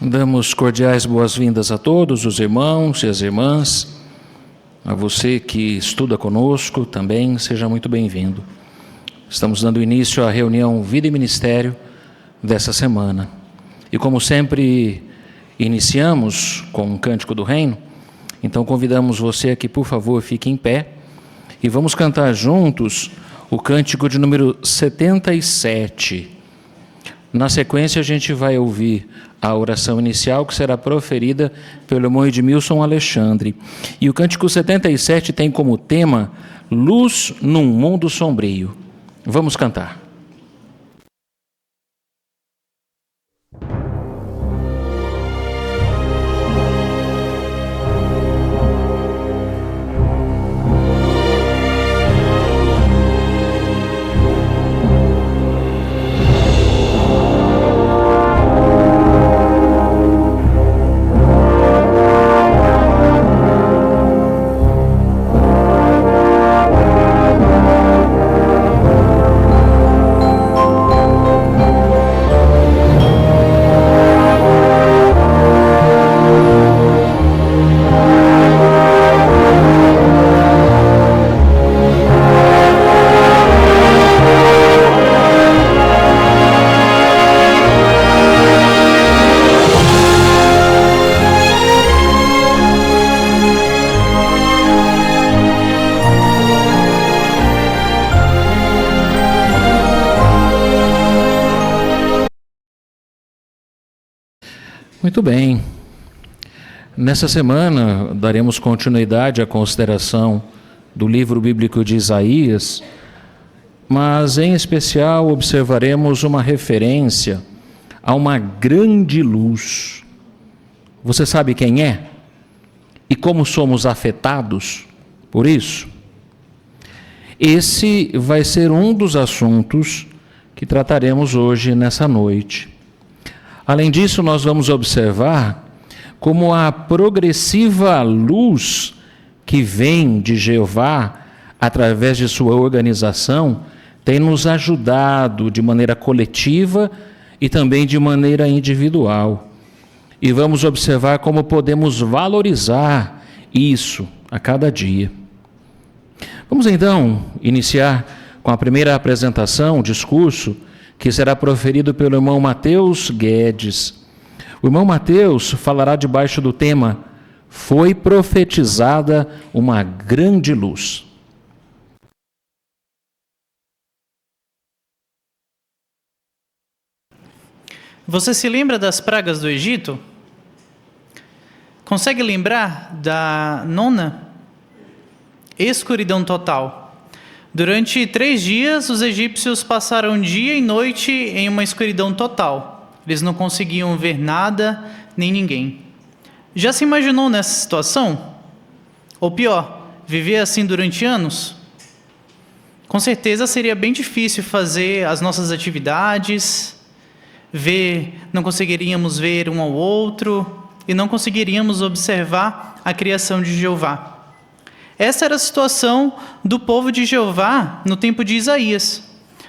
Damos cordiais boas-vindas a todos os irmãos e as irmãs. A você que estuda conosco também, seja muito bem-vindo. Estamos dando início à reunião Vida e Ministério dessa semana. E como sempre, iniciamos com um cântico do reino, então convidamos você a que, por favor, fique em pé e vamos cantar juntos o cântico de número 77. Na sequência, a gente vai ouvir a oração inicial que será proferida pelo irmão Edmilson Alexandre. E o cântico 77 tem como tema Luz num Mundo Sombrio. Vamos cantar. Muito bem. Nessa semana, daremos continuidade à consideração do livro bíblico de Isaías, mas, em especial, observaremos uma referência a uma grande luz. Você sabe quem é? E como somos afetados por isso? Esse vai ser um dos assuntos que trataremos hoje, nessa noite. Além disso, nós vamos observar como a progressiva luz que vem de Jeová, através de sua organização, tem nos ajudado de maneira coletiva e também de maneira individual. E vamos observar como podemos valorizar isso a cada dia. Vamos então iniciar com a primeira apresentação, o discurso, que será proferido pelo irmão Mateus Guedes. O irmão Mateus falará debaixo do tema Foi profetizada uma grande luz. Você se lembra das pragas do Egito? Consegue lembrar da nona? Escuridão total. Durante 3 dias, os egípcios passaram dia e noite em uma escuridão total. Eles não conseguiam ver nada, nem ninguém. Já se imaginou nessa situação? Ou pior, viver assim durante anos? Com certeza seria bem difícil fazer as nossas atividades, não conseguiríamos ver um ao outro e não conseguiríamos observar a criação de Jeová. Essa era a situação do povo de Jeová no tempo de Isaías.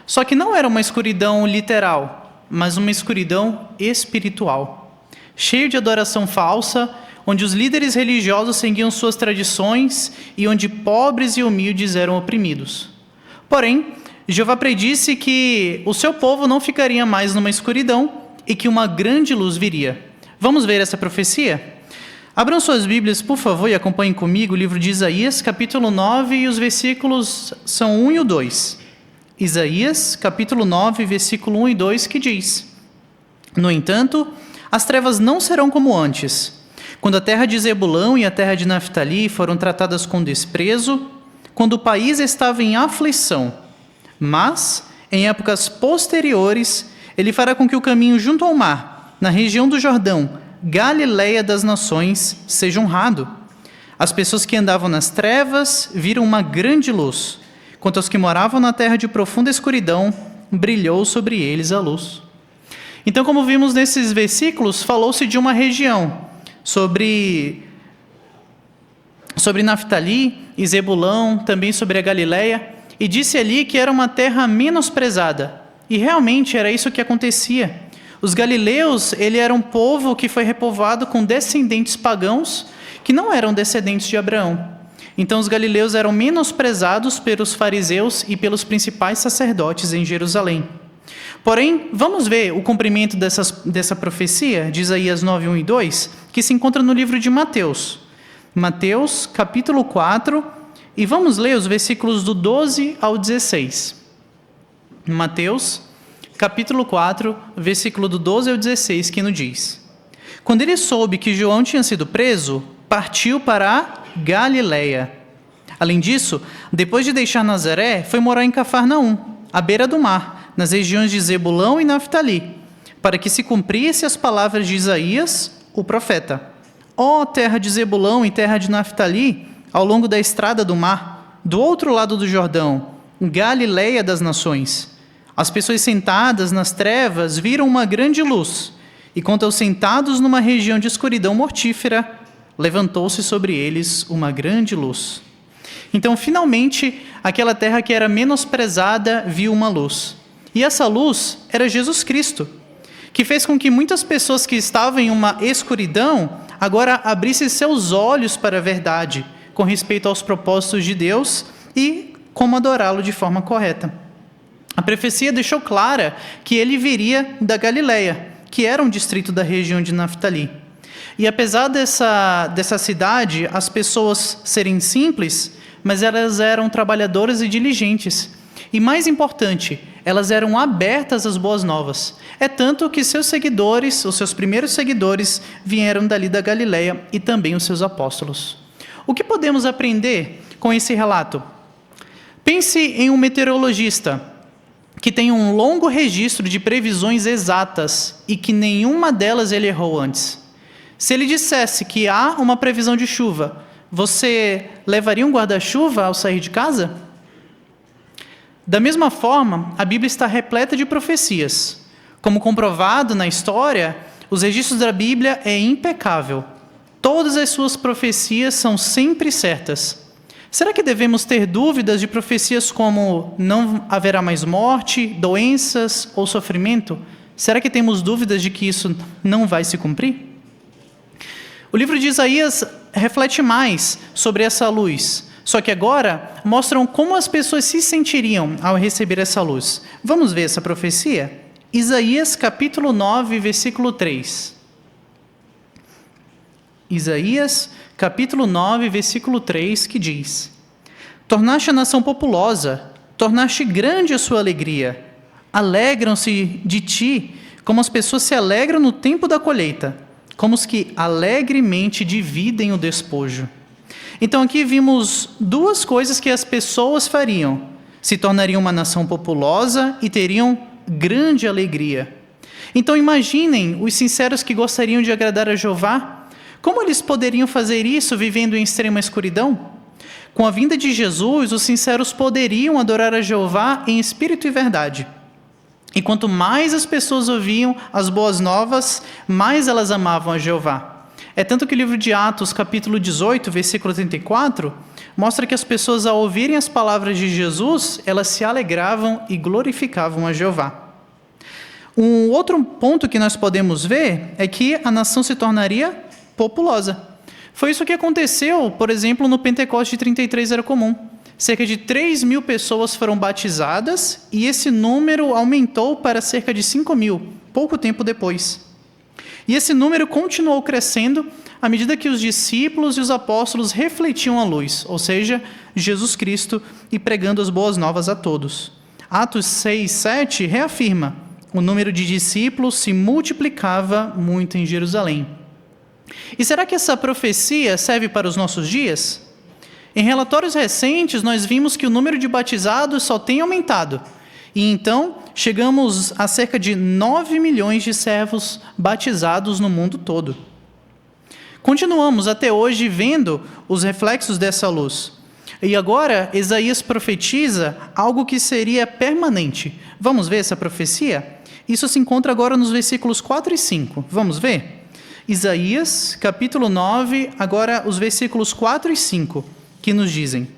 Só que não era uma escuridão literal, mas uma escuridão espiritual, cheia de adoração falsa, onde os líderes religiosos seguiam suas tradições e onde pobres e humildes eram oprimidos. Porém, Jeová predisse que o seu povo não ficaria mais numa escuridão e que uma grande luz viria. Vamos ver essa profecia? Abram suas Bíblias, por favor, e acompanhem comigo o livro de Isaías, capítulo 9, e os versículos são 1 e o 2. Isaías, capítulo 9, versículo 1 e 2, que diz: No entanto, as trevas não serão como antes, quando a terra de Zebulão e a terra de Naftali foram tratadas com desprezo, quando o país estava em aflição. Mas, em épocas posteriores, ele fará com que o caminho junto ao mar, na região do Jordão, Galileia das nações, seja honrado. As pessoas que andavam nas trevas viram uma grande luz, quanto aos que moravam na terra de profunda escuridão, brilhou sobre eles a luz. Então, como vimos nesses versículos, falou-se de uma região, sobre Naftali e Zebulão, também sobre a Galileia, e disse ali que era uma terra menosprezada. E realmente era isso que acontecia. Os galileus, ele era um povo que foi repovoado com descendentes pagãos que não eram descendentes de Abraão. Então os galileus eram menosprezados pelos fariseus e pelos principais sacerdotes em Jerusalém. Porém, vamos ver o cumprimento dessa profecia de Isaías 9, 1 e 2, que se encontra no livro de Mateus. Mateus, capítulo 4, e vamos ler os versículos do 12 ao 16. Mateus, capítulo 4, versículo do 12 ao 16, que nos diz: Quando ele soube que João tinha sido preso, partiu para a Galileia. Além disso, depois de deixar Nazaré, foi morar em Cafarnaum, à beira do mar, nas regiões de Zebulão e Naftali, para que se cumprisse as palavras de Isaías, o profeta. Ó terra de Zebulão e terra de Naftali, ao longo da estrada do mar, do outro lado do Jordão, Galileia das nações. As pessoas sentadas nas trevas viram uma grande luz, e quanto aos sentados numa região de escuridão mortífera, levantou-se sobre eles uma grande luz. Então, finalmente, aquela terra que era menosprezada viu uma luz. E essa luz era Jesus Cristo, que fez com que muitas pessoas que estavam em uma escuridão agora abrissem seus olhos para a verdade, com respeito aos propósitos de Deus e como adorá-lo de forma correta. A profecia deixou clara que ele viria da Galileia, que era um distrito da região de Naftali. E apesar dessa cidade, as pessoas serem simples, mas elas eram trabalhadoras e diligentes. E mais importante, elas eram abertas às boas novas. É tanto que seus seguidores, os seus primeiros seguidores, vieram dali da Galileia e também os seus apóstolos. O que podemos aprender com esse relato? Pense em um meteorologista que tem um longo registro de previsões exatas e que nenhuma delas ele errou antes. Se ele dissesse que há uma previsão de chuva, você levaria um guarda-chuva ao sair de casa? Da mesma forma, a Bíblia está repleta de profecias. Como comprovado na história, os registros da Bíblia é impecável. Todas as suas profecias são sempre certas. Será que devemos ter dúvidas de profecias como não haverá mais morte, doenças ou sofrimento? Será que temos dúvidas de que isso não vai se cumprir? O livro de Isaías reflete mais sobre essa luz, só que agora mostram como as pessoas se sentiriam ao receber essa luz. Vamos ver essa profecia? Isaías capítulo 9, versículo 3. Isaías capítulo 9, versículo 3, que diz: Tornaste a nação populosa, tornaste grande a sua alegria. Alegram-se de ti, como as pessoas se alegram no tempo da colheita, como os que alegremente dividem o despojo. Então aqui vimos duas coisas que as pessoas fariam: se tornariam uma nação populosa e teriam grande alegria. Então imaginem os sinceros que gostariam de agradar a Jeová. Como eles poderiam fazer isso vivendo em extrema escuridão? Com a vinda de Jesus, os sinceros poderiam adorar a Jeová em espírito e verdade. E quanto mais as pessoas ouviam as boas novas, mais elas amavam a Jeová. É tanto que o livro de Atos, capítulo 18, versículo 34, mostra que as pessoas, ao ouvirem as palavras de Jesus, elas se alegravam e glorificavam a Jeová. Um outro ponto que nós podemos ver é que a nação se tornaria populosa. Foi isso que aconteceu, por exemplo, no Pentecostes de 33 era comum. Cerca de 3.000 pessoas foram batizadas e esse número aumentou para cerca de 5.000, pouco tempo depois. E esse número continuou crescendo à medida que os discípulos e os apóstolos refletiam a luz, ou seja, Jesus Cristo, e pregando as boas novas a todos. Atos 6, 7 reafirma: o número de discípulos se multiplicava muito em Jerusalém. E será que essa profecia serve para os nossos dias? Em relatórios recentes, nós vimos que o número de batizados só tem aumentado. E então, chegamos a cerca de 9 milhões de servos batizados no mundo todo. Continuamos até hoje vendo os reflexos dessa luz. E agora, Isaías profetiza algo que seria permanente. Vamos ver essa profecia? Isso se encontra agora nos versículos 4 e 5. Vamos ver? Isaías, capítulo 9, agora os versículos 4 e 5, que nos dizem: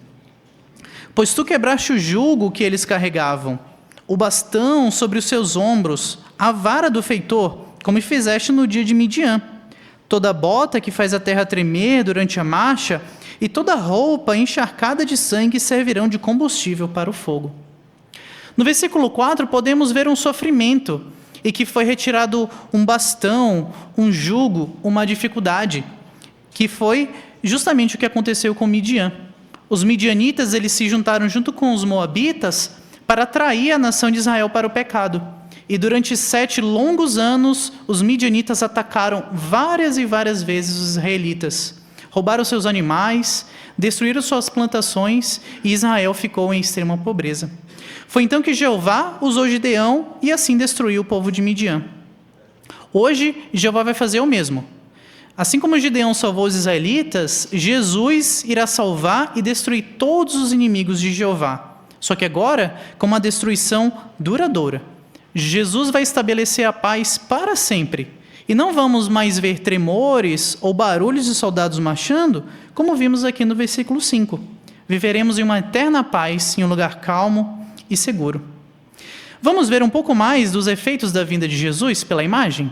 Pois tu quebraste o jugo que eles carregavam, o bastão sobre os seus ombros, a vara do feitor, como fizeste no dia de Midian, toda bota que faz a terra tremer durante a marcha, e toda roupa encharcada de sangue servirão de combustível para o fogo. No versículo 4, podemos ver um sofrimento, e que foi retirado um bastão, um jugo, uma dificuldade, que foi justamente o que aconteceu com Midian. Os midianitas, eles se juntaram junto com os moabitas para atrair a nação de Israel para o pecado. E durante 7 longos anos, os midianitas atacaram várias e várias vezes os israelitas. Roubaram seus animais, destruíram suas plantações e Israel ficou em extrema pobreza. Foi então que Jeová usou Gideão e assim destruiu o povo de Midian. Hoje, Jeová vai fazer o mesmo. Assim como Gideão salvou os israelitas, Jesus irá salvar e destruir todos os inimigos de Jeová. Só que agora, com uma destruição duradoura. Jesus vai estabelecer a paz para sempre. E não vamos mais ver tremores ou barulhos de soldados marchando, como vimos aqui no versículo 5. Viveremos em uma eterna paz, em um lugar calmo e seguro. Vamos ver um pouco mais dos efeitos da vinda de Jesus pela imagem?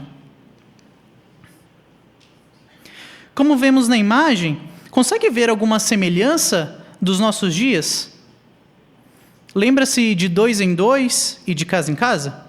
Como vemos na imagem, consegue ver alguma semelhança dos nossos dias? Lembra-se de 2 em 2 e de casa em casa?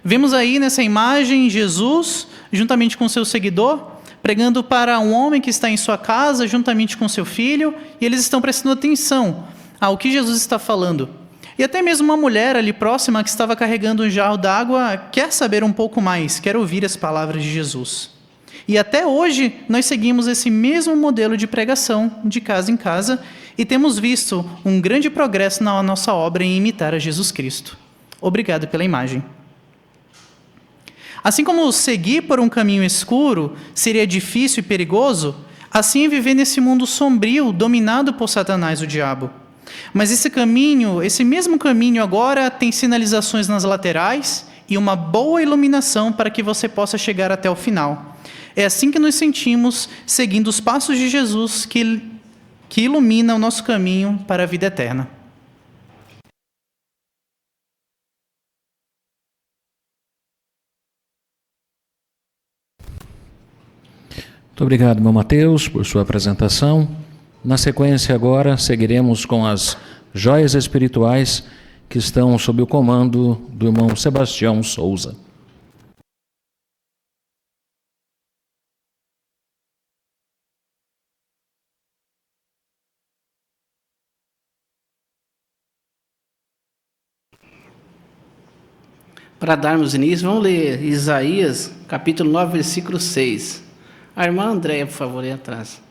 Vemos aí nessa imagem Jesus, juntamente com seu seguidor, pregando para um homem que está em sua casa, juntamente com seu filho, e eles estão prestando atenção ao que Jesus está falando. E até mesmo uma mulher ali próxima que estava carregando um jarro d'água quer saber um pouco mais, quer ouvir as palavras de Jesus. E até hoje nós seguimos esse mesmo modelo de pregação, de casa em casa, e temos visto um grande progresso na nossa obra em imitar a Jesus Cristo. Obrigado pela imagem. Assim como seguir por um caminho escuro seria difícil e perigoso, assim é viver nesse mundo sombrio, dominado por Satanás, o diabo. Mas esse mesmo caminho agora tem sinalizações nas laterais e uma boa iluminação para que você possa chegar até o final. É assim que nos sentimos seguindo os passos de Jesus que ilumina o nosso caminho para a vida eterna. Muito obrigado, irmão Mateus, por sua apresentação. Na sequência agora, seguiremos com as joias espirituais que estão sob o comando do irmão Sebastião Souza. Para darmos início, vamos ler Isaías, capítulo 9, versículo 6. A irmã Andréia, por favor, aí atrás.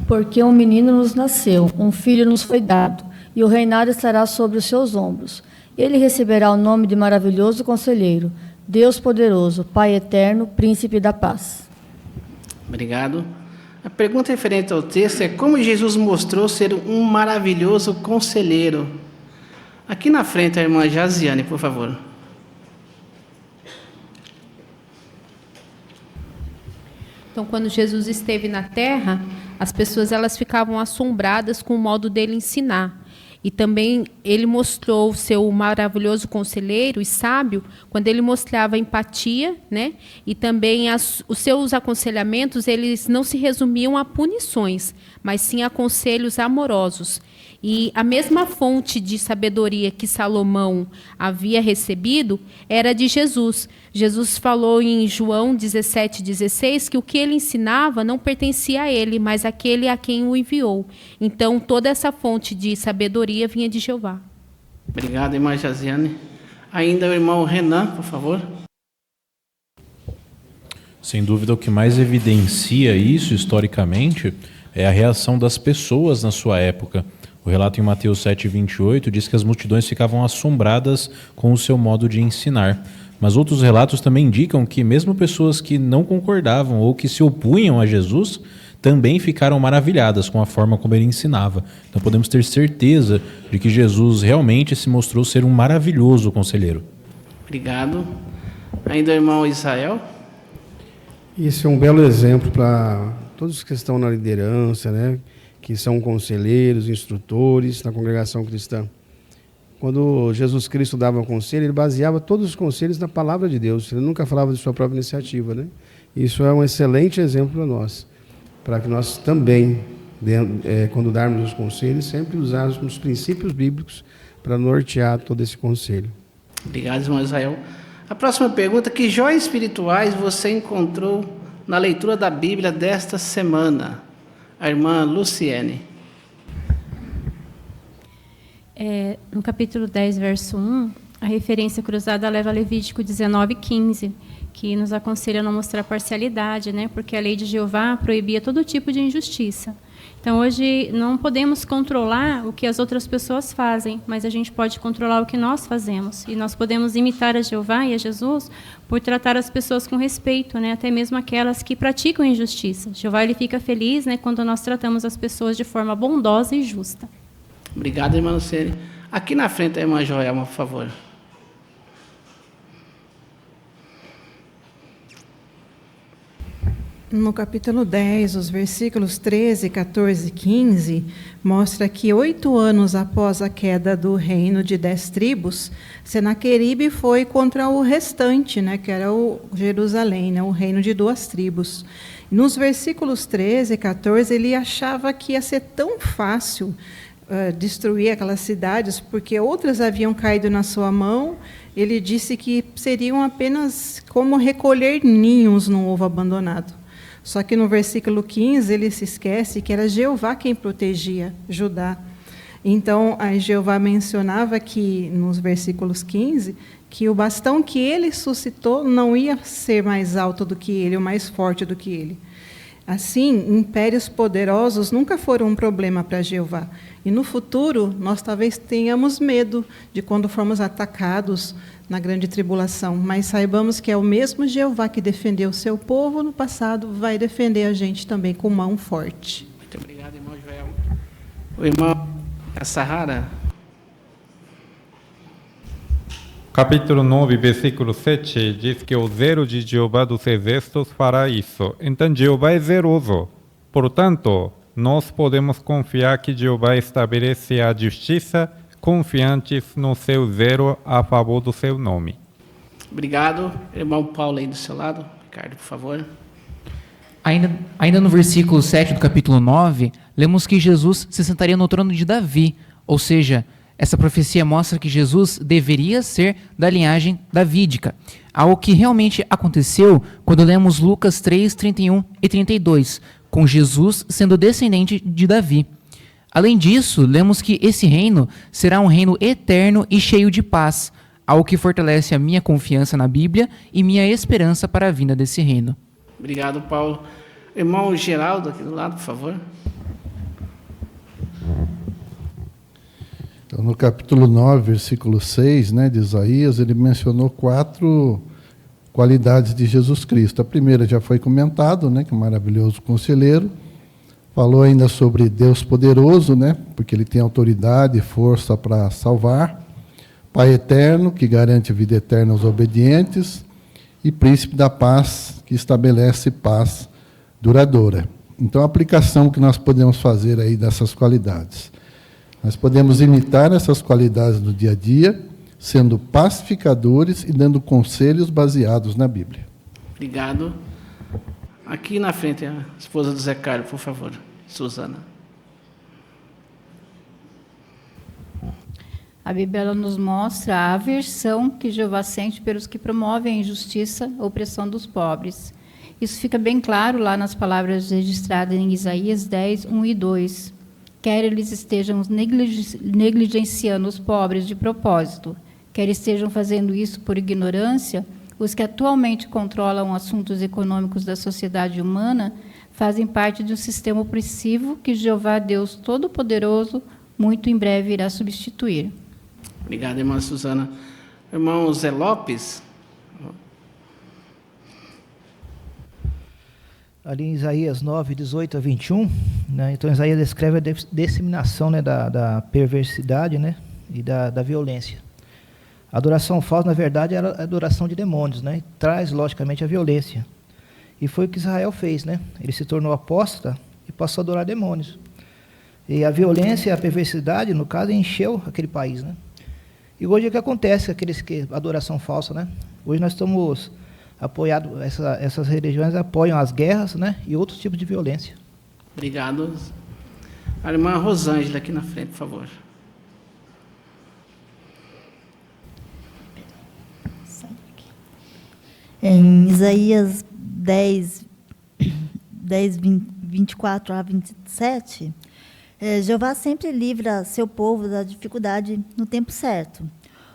Porque um menino nos nasceu, um filho nos foi dado, e o reinado estará sobre os seus ombros. Ele receberá o nome de Maravilhoso Conselheiro, Deus Poderoso, Pai Eterno, Príncipe da Paz. Obrigado. A pergunta referente ao texto é como Jesus mostrou ser um maravilhoso conselheiro. Aqui na frente, a irmã Jaziane, por favor. Então, quando Jesus esteve na terra, as pessoas elas ficavam assombradas com o modo dele ensinar. E também ele mostrou seu maravilhoso conselheiro e sábio quando ele mostrava empatia, né? E também os seus aconselhamentos, eles não se resumiam a punições, mas sim a conselhos amorosos. E a mesma fonte de sabedoria que Salomão havia recebido era de Jesus. Jesus falou em João 17:16 que o que ele ensinava não pertencia a ele, mas àquele a quem o enviou. Então, toda essa fonte de sabedoria vinha de Jeová. Obrigado, irmã Jaziane. Ainda o irmão Renan, por favor. Sem dúvida, o que mais evidencia isso historicamente é a reação das pessoas na sua época. O relato em Mateus 7:28 diz que as multidões ficavam assombradas com o seu modo de ensinar. Mas outros relatos também indicam que mesmo pessoas que não concordavam ou que se opunham a Jesus também ficaram maravilhadas com a forma como ele ensinava. Então podemos ter certeza de que Jesus realmente se mostrou ser um maravilhoso conselheiro. Obrigado. Ainda o irmão Israel. Isso é um belo exemplo para todos que estão na liderança, né? Que são conselheiros, instrutores na congregação cristã. quando Jesus Cristo dava um conselho, ele baseava todos os conselhos na palavra de Deus. Ele nunca falava de sua própria iniciativa, né? Isso é um excelente exemplo para nós, para que nós também, quando darmos os conselhos, sempre usarmos os princípios bíblicos para nortear todo esse conselho. Obrigado, irmão Israel. A próxima pergunta: que joias espirituais você encontrou na leitura da Bíblia desta semana? A irmã Luciene. No capítulo 10, verso 1, a referência cruzada leva a Levítico 19:15, que nos aconselha a não mostrar parcialidade, né? Porque a lei de Jeová proibia todo tipo de injustiça. Então, hoje, não podemos controlar o que as outras pessoas fazem, mas a gente pode controlar o que nós fazemos. E nós podemos imitar a Jeová e a Jesus por tratar as pessoas com respeito, né? Até mesmo aquelas que praticam injustiça. Jeová, ele fica feliz, né, quando nós tratamos as pessoas de forma bondosa e justa. Obrigado, irmã Luciene. Aqui na frente, a irmã Joelma, por favor. No capítulo 10, os versículos 13, 14 e 15, mostra que 8 anos após a queda do reino de 10 tribos, Senaqueribe foi contra o restante, né, que era o Jerusalém, né, o reino de 2 tribos. Nos versículos 13 e 14, ele achava que ia ser tão fácil destruir aquelas cidades, porque outras haviam caído na sua mão. Ele disse que seriam apenas como recolher ninhos no ovo abandonado. Só que no versículo 15, ele se esquece que era Jeová quem protegia Judá. Então, a Jeová mencionava que, nos versículos 15, que o bastão que ele suscitou não ia ser mais alto do que ele, ou mais forte do que ele. Assim, impérios poderosos nunca foram um problema para Jeová. E no futuro, nós talvez tenhamos medo de quando formos atacados na grande tribulação, mas saibamos que é o mesmo Jeová que defendeu o seu povo no passado, vai defender a gente também com mão forte. Muito obrigado, irmão Joel. O irmão Sahara. Capítulo 9, versículo 7, diz que o zelo de Jeová dos exércitos fará isso. Então, Jeová é zeloso. Portanto, nós podemos confiar que Jeová estabelece a justiça, confiantes no seu zelo a favor do seu nome. Obrigado. Irmão Paulo aí do seu lado. Ricardo, por favor. Ainda no versículo 7 do capítulo 9, lemos que Jesus se sentaria no trono de Davi, ou seja, essa profecia mostra que Jesus deveria ser da linhagem davídica, algo que realmente aconteceu quando lemos Lucas 3, 31 e 32, com Jesus sendo descendente de Davi. Além disso, lemos que esse reino será um reino eterno e cheio de paz, algo que fortalece a minha confiança na Bíblia e minha esperança para a vinda desse reino. Obrigado, Paulo. Irmão Geraldo, aqui do lado, por favor. Então, no capítulo 9, versículo 6, né, de Isaías, ele mencionou 4 qualidades de Jesus Cristo. A primeira já foi comentado, né, que é um maravilhoso conselheiro. Falou ainda sobre Deus poderoso, né, porque ele tem autoridade e força para salvar. Pai eterno, que garante vida eterna aos obedientes. E príncipe da paz, que estabelece paz duradoura. Então, a aplicação que nós podemos fazer aí dessas qualidades. Nós podemos imitar essas qualidades no dia a dia, sendo pacificadores e dando conselhos baseados na Bíblia. Obrigado. Aqui na frente, a esposa do Zé Carlos, por favor. Suzana. A Bíblia ela nos mostra a aversão que Jeová sente pelos que promovem a injustiça, a opressão dos pobres. Isso fica bem claro lá nas palavras registradas em Isaías 10, 1 e 2. Quer eles estejam negligenciando os pobres de propósito, quer estejam fazendo isso por ignorância, os que atualmente controlam assuntos econômicos da sociedade humana fazem parte de um sistema opressivo que Jeová, Deus Todo-Poderoso, muito em breve irá substituir. Obrigado, irmã Suzana. Irmão Zé Lopes. Ali em Isaías 9, 18 a 21, né, então Isaías descreve a disseminação, né, da perversidade, né, e da violência. A adoração falsa, na verdade, era a adoração de demônios, né, e traz, logicamente, a violência. E foi o que Israel fez, né? Ele se tornou apóstata e passou a adorar demônios. E a violência e a perversidade, no caso, encheu aquele país, né? E hoje o que acontece com aqueles que adoração falsa, né? Hoje nós estamos apoiados, essas religiões apoiam as guerras, né? E outros tipos de violência. Obrigado. A irmã Rosângela aqui na frente, por favor. Em Isaías 10, 24 a 27, Jeová sempre livra seu povo da dificuldade no tempo certo.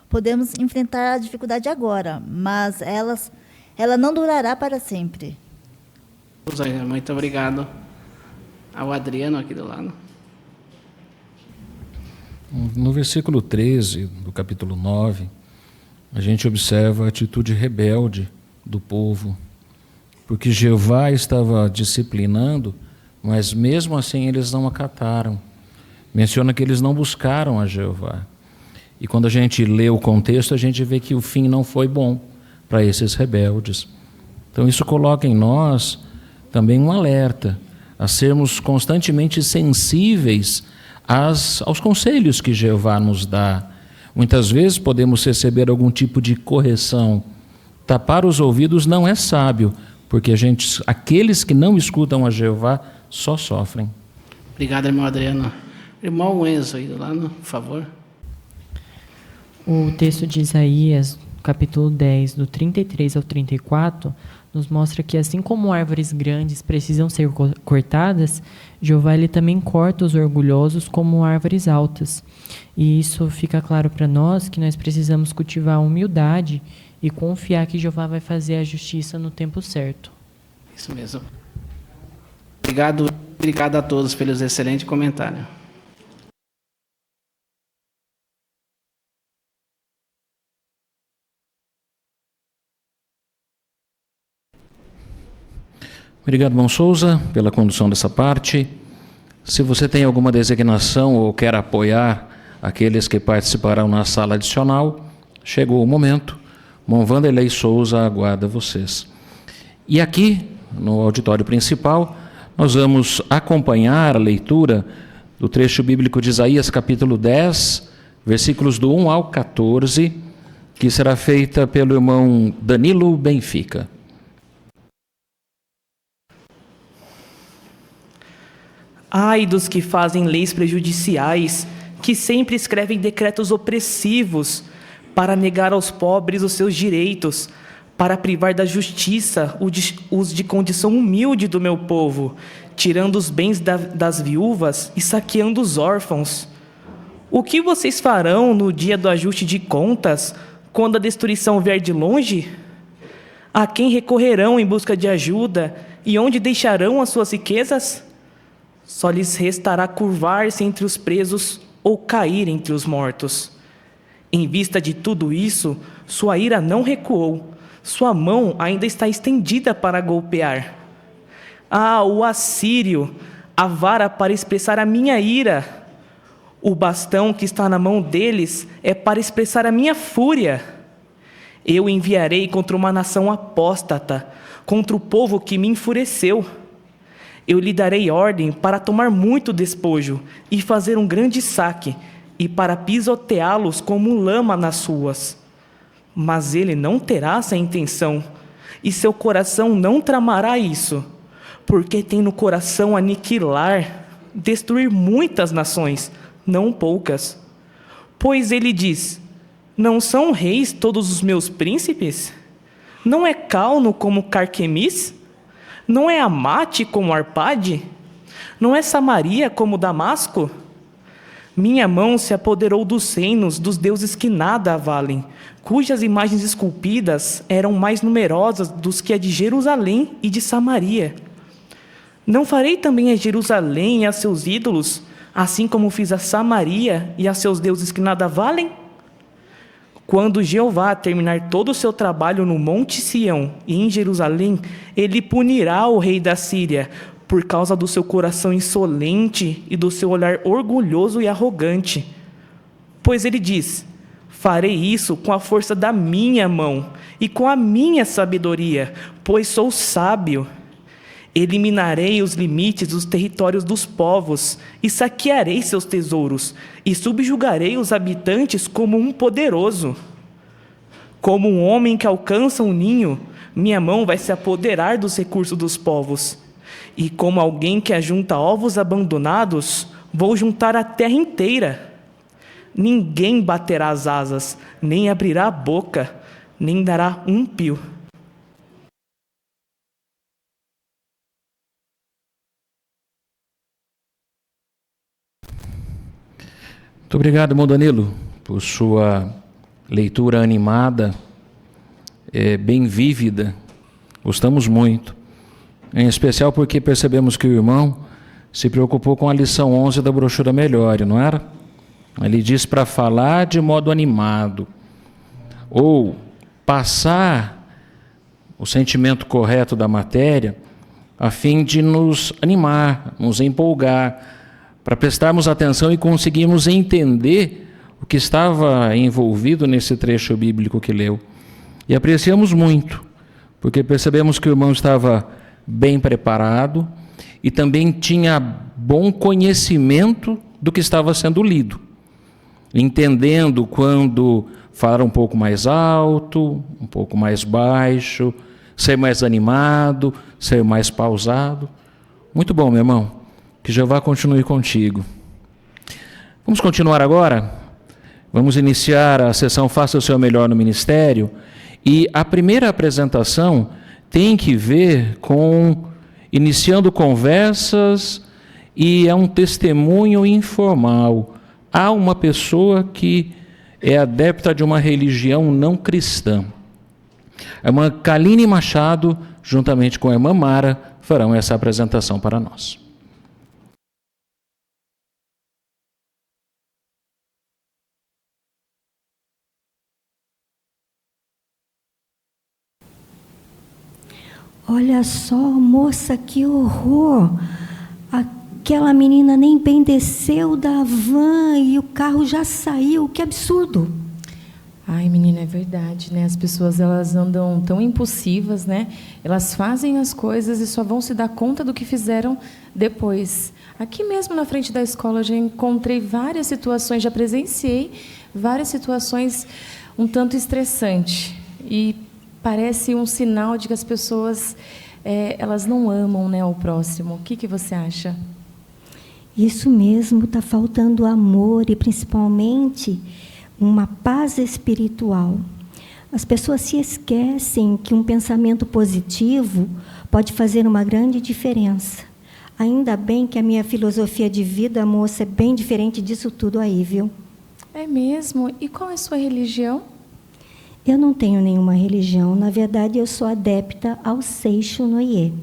Podemos enfrentar a dificuldade agora, mas ela não durará para sempre. Rosângela, muito obrigado. Ao Adriano aqui do lado. No versículo 13 do capítulo 9, a gente observa a atitude rebelde do povo, porque Jeová estava disciplinando, mas mesmo assim eles não acataram. Menciona que eles não buscaram a Jeová. E quando a gente lê o contexto, a gente vê que o fim não foi bom para esses rebeldes. Então isso coloca em nós também um alerta a sermos constantemente sensíveis aos conselhos que Jeová nos dá. Muitas vezes podemos receber algum tipo de correção. Tapar os ouvidos não é sábio, porque aqueles que não escutam a Jeová só sofrem. Obrigado, irmão Adriano. Irmão Enzo aí do lado, por favor. O texto de Isaías, capítulo 10, do 33 ao 34, nos mostra que assim como árvores grandes precisam ser cortadas, Jeová ele também corta os orgulhosos como árvores altas. E isso fica claro para nós que nós precisamos cultivar a humildade e confiar que Jeová vai fazer a justiça no tempo certo. Isso mesmo. Obrigado a todos pelos excelentes comentários. Obrigado, irmão Souza, pela condução dessa parte. Se você tem alguma designação ou quer apoiar aqueles que participarão na sala adicional, chegou o momento. Irmão Vanderlei Souza aguarda vocês. E aqui, no auditório principal, nós vamos acompanhar a leitura do trecho bíblico de Isaías, capítulo 10, versículos do 1 ao 14, que será feita pelo irmão Danilo Benfica. Ai dos que fazem leis prejudiciais, que sempre escrevem decretos opressivos, para negar aos pobres os seus direitos, para privar da justiça os de condição humilde do meu povo, tirando os bens das viúvas e saqueando os órfãos. O que vocês farão no dia do ajuste de contas, quando a destruição vier de longe? A quem recorrerão em busca de ajuda e onde deixarão as suas riquezas? Só lhes restará curvar-se entre os presos ou cair entre os mortos. Em vista de tudo isso, sua ira não recuou, sua mão ainda está estendida para golpear. Ah, o assírio, a vara para expressar a minha ira. O bastão que está na mão deles é para expressar a minha fúria. Eu enviarei contra uma nação apóstata, contra o povo que me enfureceu. Eu lhe darei ordem para tomar muito despojo e fazer um grande saque, e para pisoteá-los como lama nas ruas. Mas ele não terá essa intenção, e seu coração não tramará isso, porque tem no coração aniquilar, destruir muitas nações, não poucas. Pois ele diz: não são reis todos os meus príncipes? Não é Calno como Carquemis? Não é Amate como Arpade? Não é Samaria como Damasco? Minha mão se apoderou dos reinos dos deuses que nada valem, cujas imagens esculpidas eram mais numerosas dos que a de Jerusalém e de Samaria. Não farei também a Jerusalém e a seus ídolos, assim como fiz a Samaria e a seus deuses que nada valem? Quando Jeová terminar todo o seu trabalho no Monte Sião e em Jerusalém, ele punirá o rei da Síria, por causa do seu coração insolente e do seu olhar orgulhoso e arrogante. Pois ele diz: farei isso com a força da minha mão e com a minha sabedoria, pois sou sábio. Eliminarei os limites dos territórios dos povos e saquearei seus tesouros e subjugarei os habitantes como um poderoso. Como um homem que alcança um ninho, minha mão vai se apoderar dos recursos dos povos. E como alguém que ajunta ovos abandonados, vou juntar a terra inteira. Ninguém baterá as asas, nem abrirá a boca, nem dará um pio. Muito obrigado, irmão Danilo, por sua leitura animada, bem vívida. Gostamos muito. Em especial porque percebemos que o irmão se preocupou com a lição 11 da brochura Melhore, não era? Ele diz para falar de modo animado, ou passar o sentimento correto da matéria, a fim de nos animar, nos empolgar, para prestarmos atenção e conseguirmos entender o que estava envolvido nesse trecho bíblico que leu. E apreciamos muito, porque percebemos que o irmão estava bem preparado e também tinha bom conhecimento do que estava sendo lido, entendendo quando falar um pouco mais alto, um pouco mais baixo, ser mais animado, ser mais pausado. Muito bom, meu irmão. Que Jeová continue contigo. Vamos continuar agora? Vamos iniciar a sessão Faça o Seu Melhor no Ministério. E a primeira apresentação tem que ver com iniciando conversas e é um testemunho informal. Há uma pessoa que é adepta de uma religião não cristã. A irmã Kaline Machado, juntamente com a irmã Mara, farão essa apresentação para nós. Olha só, moça, que horror! Aquela menina nem bem desceu da van e o carro já saiu. Que absurdo! Ai, menina, é verdade, né? As pessoas, elas andam tão impulsivas, né? Elas fazem as coisas e só vão se dar conta do que fizeram depois. Aqui mesmo na frente da escola eu já encontrei várias situações, já presenciei várias situações um tanto estressantes. E parece um sinal de que as pessoas, elas não amam, né, o próximo. O que você acha? Isso mesmo, está faltando amor e, principalmente, uma paz espiritual. As pessoas se esquecem que um pensamento positivo pode fazer uma grande diferença. Ainda bem que a minha filosofia de vida, moça, é bem diferente disso tudo aí, viu? É mesmo? E qual é a sua religião? Eu não tenho nenhuma religião. Na verdade, eu sou adepta ao Seixo Noye.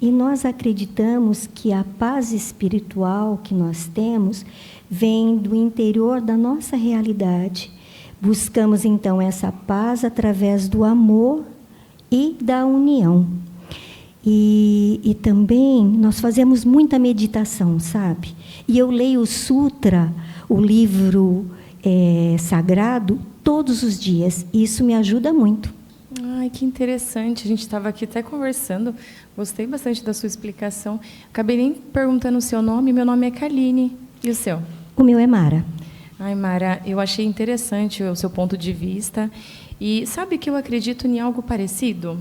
E nós acreditamos que a paz espiritual que nós temos vem do interior da nossa realidade. Buscamos, então, essa paz através do amor e da união. E também nós fazemos muita meditação, sabe? E eu leio o Sutra, o livro sagrado, todos os dias. E isso me ajuda muito. Ai, que interessante. A gente estava aqui até conversando. Gostei bastante da sua explicação. Acabei nem perguntando o seu nome. Meu nome é Kaline. E o seu? O meu é Mara. Ai, Mara, eu achei interessante o seu ponto de vista. E sabe que eu acredito em algo parecido?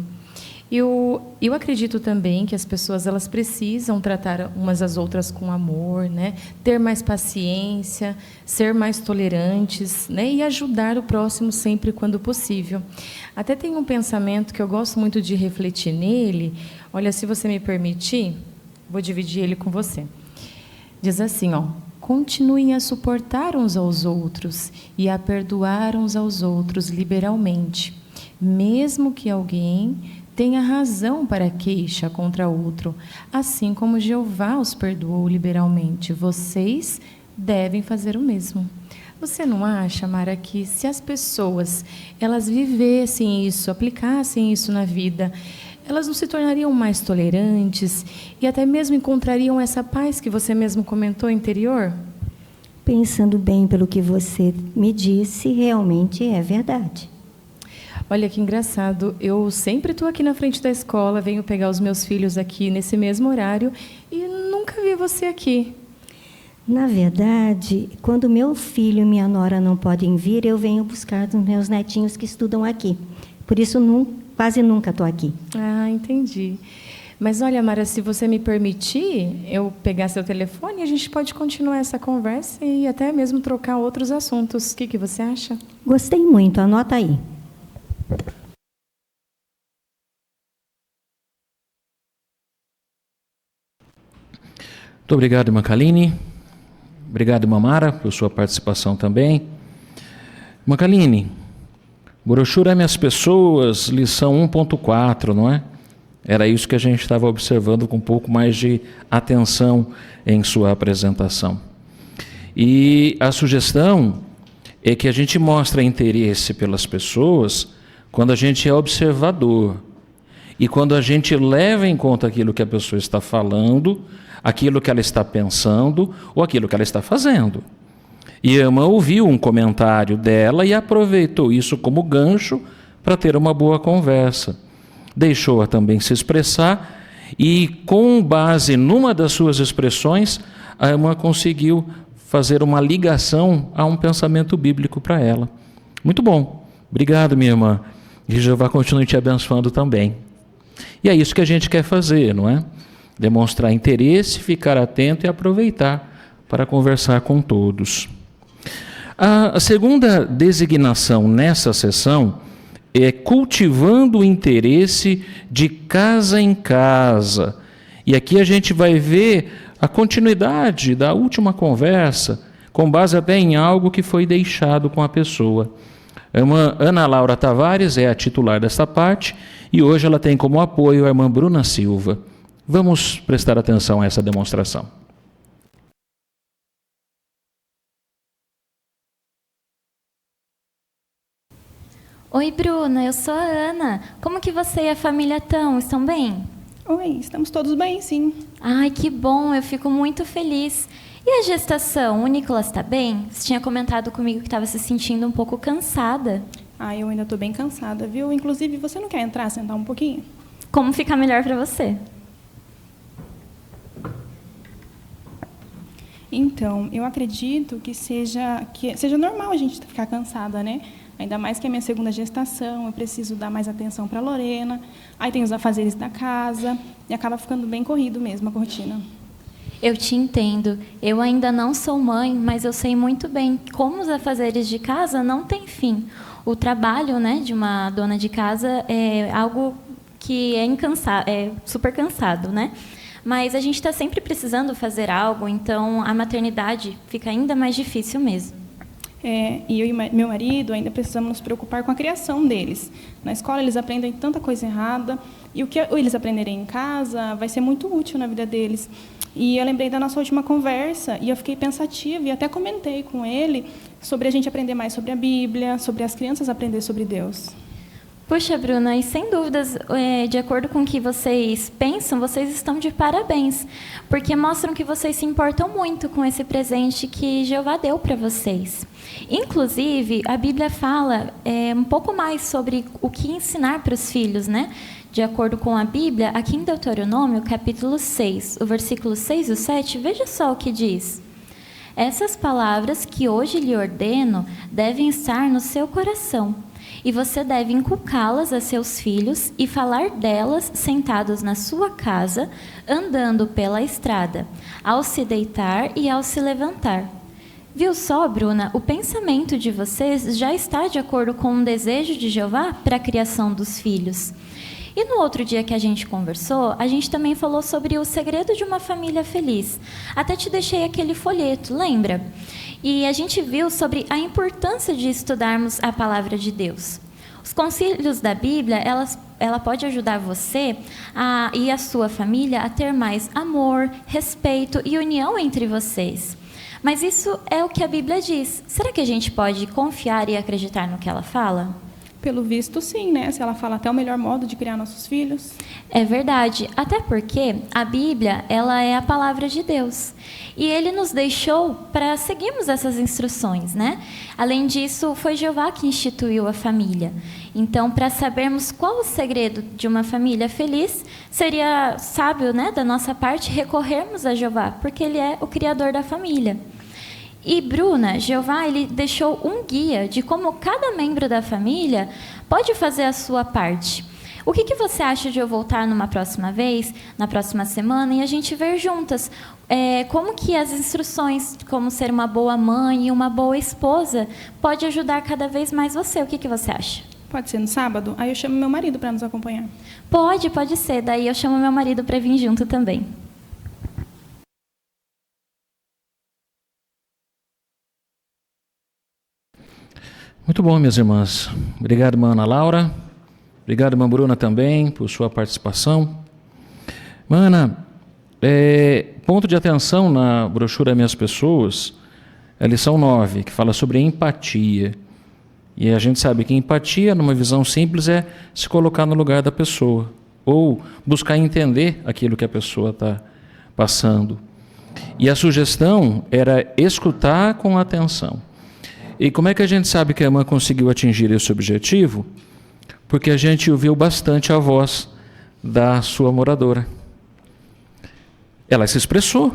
Eu acredito também que as pessoas, elas precisam tratar umas às outras com amor, né? Ter mais paciência, ser mais tolerantes, né? E ajudar o próximo sempre quando possível. Até tem um pensamento que eu gosto muito de refletir nele. Olha, se você me permitir, vou dividir ele com você. Diz assim, ó: continuem a suportar uns aos outros e a perdoar uns aos outros liberalmente, mesmo que alguém tenha razão para queixa contra outro, assim como Jeová os perdoou liberalmente. Vocês devem fazer o mesmo. Você não acha, Mara, que se as pessoas elas vivessem isso, aplicassem isso na vida, elas não se tornariam mais tolerantes e até mesmo encontrariam essa paz que você mesmo comentou interior? Pensando bem pelo que você me disse, realmente é verdade. Olha que engraçado, eu sempre estou aqui na frente da escola, venho pegar os meus filhos aqui nesse mesmo horário e nunca vi você aqui. Na verdade, quando meu filho e minha nora não podem vir, eu venho buscar os meus netinhos que estudam aqui. Por isso, quase nunca estou aqui. Ah, entendi. Mas olha, Mara, se você me permitir, eu pegar seu telefone, a gente pode continuar essa conversa e até mesmo trocar outros assuntos. O que você acha? Gostei muito, anota aí. Muito obrigado, irmã Kaline. Obrigado, irmã Mara, por sua participação também. Irmã Kaline, brochura Minhas Pessoas, lição 1.4, não é? Era isso que a gente estava observando com um pouco mais de atenção em sua apresentação. E a sugestão é que a gente mostre interesse pelas pessoas quando a gente é observador e quando a gente leva em conta aquilo que a pessoa está falando, aquilo que ela está pensando ou aquilo que ela está fazendo. E a irmã ouviu um comentário dela e aproveitou isso como gancho para ter uma boa conversa. Deixou-a também se expressar e, com base numa das suas expressões, a irmã conseguiu fazer uma ligação a um pensamento bíblico para ela. Muito bom. Obrigado, minha irmã. E Jeová continue te abençoando também. E é isso que a gente quer fazer, não é? Demonstrar interesse, ficar atento e aproveitar para conversar com todos. A segunda designação nessa sessão é cultivando o interesse de casa em casa. E aqui a gente vai ver a continuidade da última conversa, com base até em algo que foi deixado com a pessoa. A irmã Ana Laura Tavares é a titular desta parte e hoje ela tem como apoio a irmã Bruna Silva. Vamos prestar atenção a essa demonstração. Oi, Bruna, eu sou a Ana. Como que você e a família estão bem? Oi, estamos todos bem, sim. Ai, que bom, eu fico muito feliz. E a gestação, o Nicolas está bem? Você tinha comentado comigo que estava se sentindo um pouco cansada. Ah, eu ainda estou bem cansada, viu? Inclusive, você não quer entrar, sentar um pouquinho? Como ficar melhor para você? Então, eu acredito que seja normal a gente ficar cansada, né? Ainda mais que é minha segunda gestação, eu preciso dar mais atenção para a Lorena, aí tem os afazeres da casa, e acaba ficando bem corrido mesmo a rotina. Eu te entendo. Eu ainda não sou mãe, mas eu sei muito bem como os afazeres de casa não têm fim. O trabalho, né, de uma dona de casa é algo que é super cansado, né? Mas a gente está sempre precisando fazer algo, então a maternidade fica ainda mais difícil mesmo. E eu e meu marido ainda precisamos nos preocupar com a criação deles. Na escola eles aprendem tanta coisa errada, e o que eles aprenderem em casa vai ser muito útil na vida deles. E eu lembrei da nossa última conversa, e eu fiquei pensativa, e até comentei com ele sobre a gente aprender mais sobre a Bíblia, sobre as crianças aprender sobre Deus. Puxa, Bruna, e sem dúvidas, de acordo com o que vocês pensam, vocês estão de parabéns, porque mostram que vocês se importam muito com esse presente que Jeová deu para vocês. Inclusive, a Bíblia fala um pouco mais sobre o que ensinar para os filhos, né? De acordo com a Bíblia, aqui em Deuteronômio, capítulo 6, o versículo 6 e 7, veja só o que diz. Essas palavras que hoje lhe ordeno devem estar no seu coração, e você deve inculcá-las a seus filhos e falar delas sentados na sua casa, andando pela estrada, ao se deitar e ao se levantar. Viu só, Bruna? O pensamento de vocês já está de acordo com o desejo de Jeová para a criação dos filhos. E no outro dia que a gente conversou, a gente também falou sobre o segredo de uma família feliz. Até te deixei aquele folheto, lembra? E a gente viu sobre a importância de estudarmos a palavra de Deus. Os conselhos da Bíblia, ela pode ajudar você e a sua família a ter mais amor, respeito e união entre vocês. Mas isso é o que a Bíblia diz. Será que a gente pode confiar e acreditar no que ela fala? Pelo visto, sim, né? Se ela fala até o melhor modo de criar nossos filhos. É verdade, até porque a Bíblia, ela é a palavra de Deus. E Ele nos deixou para seguirmos essas instruções, né? Além disso, foi Jeová que instituiu a família. Então, para sabermos qual o segredo de uma família feliz, seria sábio, né, da nossa parte, recorrermos a Jeová, porque Ele é o criador da família. E Bruna, Jeová, ele deixou um guia de como cada membro da família pode fazer a sua parte. O que você acha de eu voltar numa próxima vez, na próxima semana, e a gente ver juntas como que as instruções, como ser uma boa mãe e uma boa esposa, pode ajudar cada vez mais você? O que você acha? Pode ser no sábado? Aí eu chamo meu marido para nos acompanhar. Pode ser. Daí eu chamo meu marido para vir junto também. Muito bom, minhas irmãs. Obrigado, irmã Ana Laura. Obrigado, irmã Bruna, também, por sua participação. Mana, ponto de atenção na brochura Minhas Pessoas, é a lição 9, que fala sobre empatia. E a gente sabe que empatia, numa visão simples, é se colocar no lugar da pessoa, ou buscar entender aquilo que a pessoa está passando. E a sugestão era escutar com atenção. E como é que a gente sabe que a irmã conseguiu atingir esse objetivo? Porque a gente ouviu bastante a voz da sua moradora. Ela se expressou,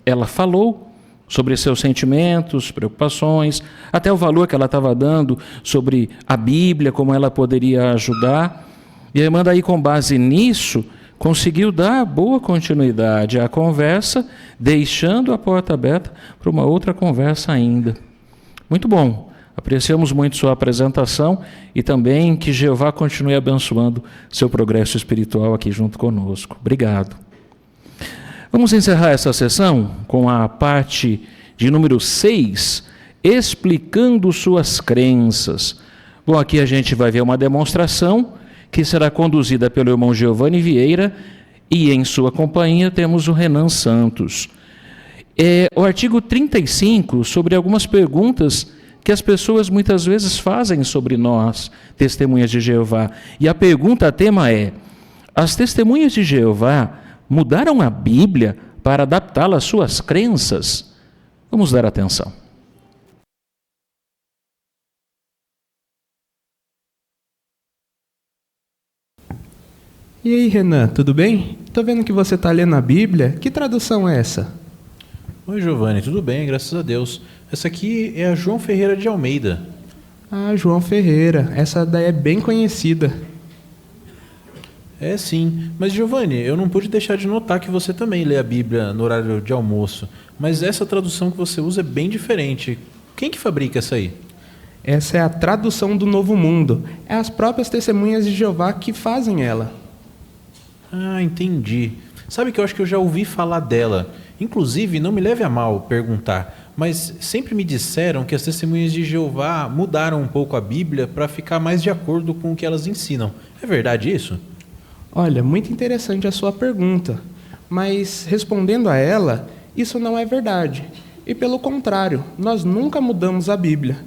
ela falou sobre seus sentimentos, preocupações, até o valor que ela estava dando sobre a Bíblia, como ela poderia ajudar. E a irmã daí, com base nisso, conseguiu dar boa continuidade à conversa, deixando a porta aberta para uma outra conversa ainda. Muito bom, apreciamos muito sua apresentação e também que Jeová continue abençoando seu progresso espiritual aqui junto conosco. Obrigado. Vamos encerrar essa sessão com a parte de número 6, explicando suas crenças. Bom, aqui a gente vai ver uma demonstração que será conduzida pelo irmão Giovanni Vieira e em sua companhia temos o Renan Santos. O artigo 35, sobre algumas perguntas que as pessoas muitas vezes fazem sobre nós, testemunhas de Jeová. E a pergunta, tema é: as testemunhas de Jeová mudaram a Bíblia para adaptá-la às suas crenças? Vamos dar atenção. E aí, Renan, tudo bem? Tô vendo que você está lendo a Bíblia. Que tradução é essa? Oi, Giovanni, tudo bem, graças a Deus. Essa aqui é a João Ferreira de Almeida. Ah, João Ferreira, essa daí é bem conhecida. É sim, mas Giovanni, eu não pude deixar de notar que você também lê a Bíblia no horário de almoço, mas essa tradução que você usa é bem diferente. Quem que fabrica essa aí? Essa é a tradução do Novo Mundo. É as próprias testemunhas de Jeová que fazem ela. Ah, entendi. Sabe que eu acho que eu já ouvi falar dela. Inclusive, não me leve a mal perguntar, mas sempre me disseram que as testemunhas de Jeová mudaram um pouco a Bíblia para ficar mais de acordo com o que elas ensinam. É verdade isso? Olha, muito interessante a sua pergunta, mas respondendo a ela, isso não é verdade. E pelo contrário, nós nunca mudamos a Bíblia.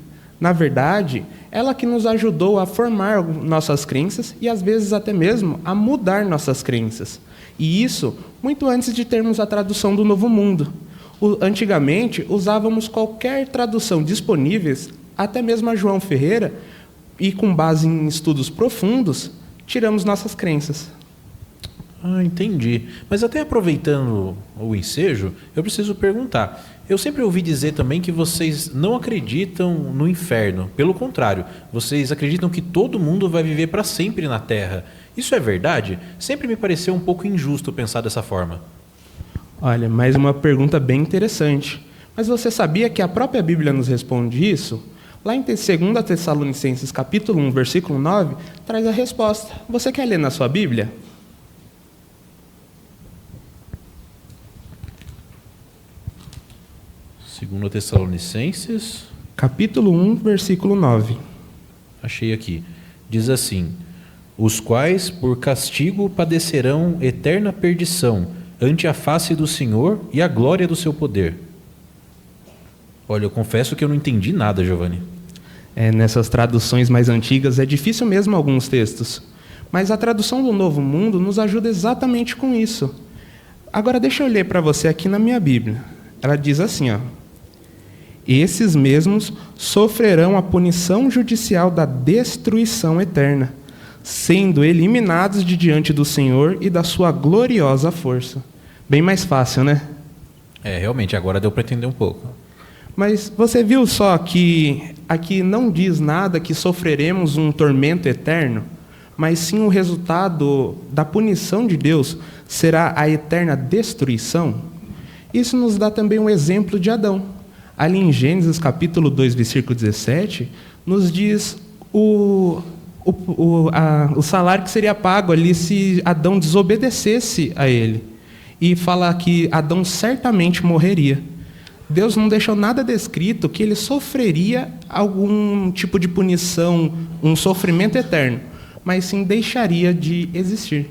Na verdade, ela que nos ajudou a formar nossas crenças e às vezes até mesmo a mudar nossas crenças. E isso muito antes de termos a tradução do Novo Mundo. Antigamente, usávamos qualquer tradução disponível, até mesmo a João Ferreira, e com base em estudos profundos, tiramos nossas crenças. Ah, entendi. Mas até aproveitando o ensejo, eu preciso perguntar. Eu sempre ouvi dizer também que vocês não acreditam no inferno. Pelo contrário, vocês acreditam que todo mundo vai viver para sempre na Terra. Isso é verdade? Sempre me pareceu um pouco injusto pensar dessa forma. Olha, mais uma pergunta bem interessante. Mas você sabia que a própria Bíblia nos responde isso? Lá em 2 Tessalonicenses, capítulo 1, versículo 9, traz a resposta. Você quer ler na sua Bíblia? Segundo Tessalonicenses, capítulo 1, versículo 9. Achei aqui. Diz assim: os quais por castigo padecerão eterna perdição ante a face do Senhor e a glória do seu poder. Olha, eu confesso que eu não entendi nada, Giovanni. nessas traduções mais antigas, é difícil mesmo alguns textos. Mas a tradução do Novo Mundo nos ajuda exatamente com isso. Agora deixa eu ler para você aqui na minha Bíblia. Ela diz assim, ó: esses mesmos sofrerão a punição judicial da destruição eterna, sendo eliminados de diante do Senhor e da sua gloriosa força. Bem mais fácil, né? Realmente, agora deu para entender um pouco. Mas você viu só que aqui não diz nada que sofreremos um tormento eterno, mas sim o resultado da punição de Deus será a eterna destruição? Isso nos dá também um exemplo de Adão. Ali em Gênesis capítulo 2, versículo 17, nos diz o salário que seria pago ali se Adão desobedecesse a ele. E fala que Adão certamente morreria. Deus não deixou nada descrito que ele sofreria algum tipo de punição, um sofrimento eterno, mas sim deixaria de existir.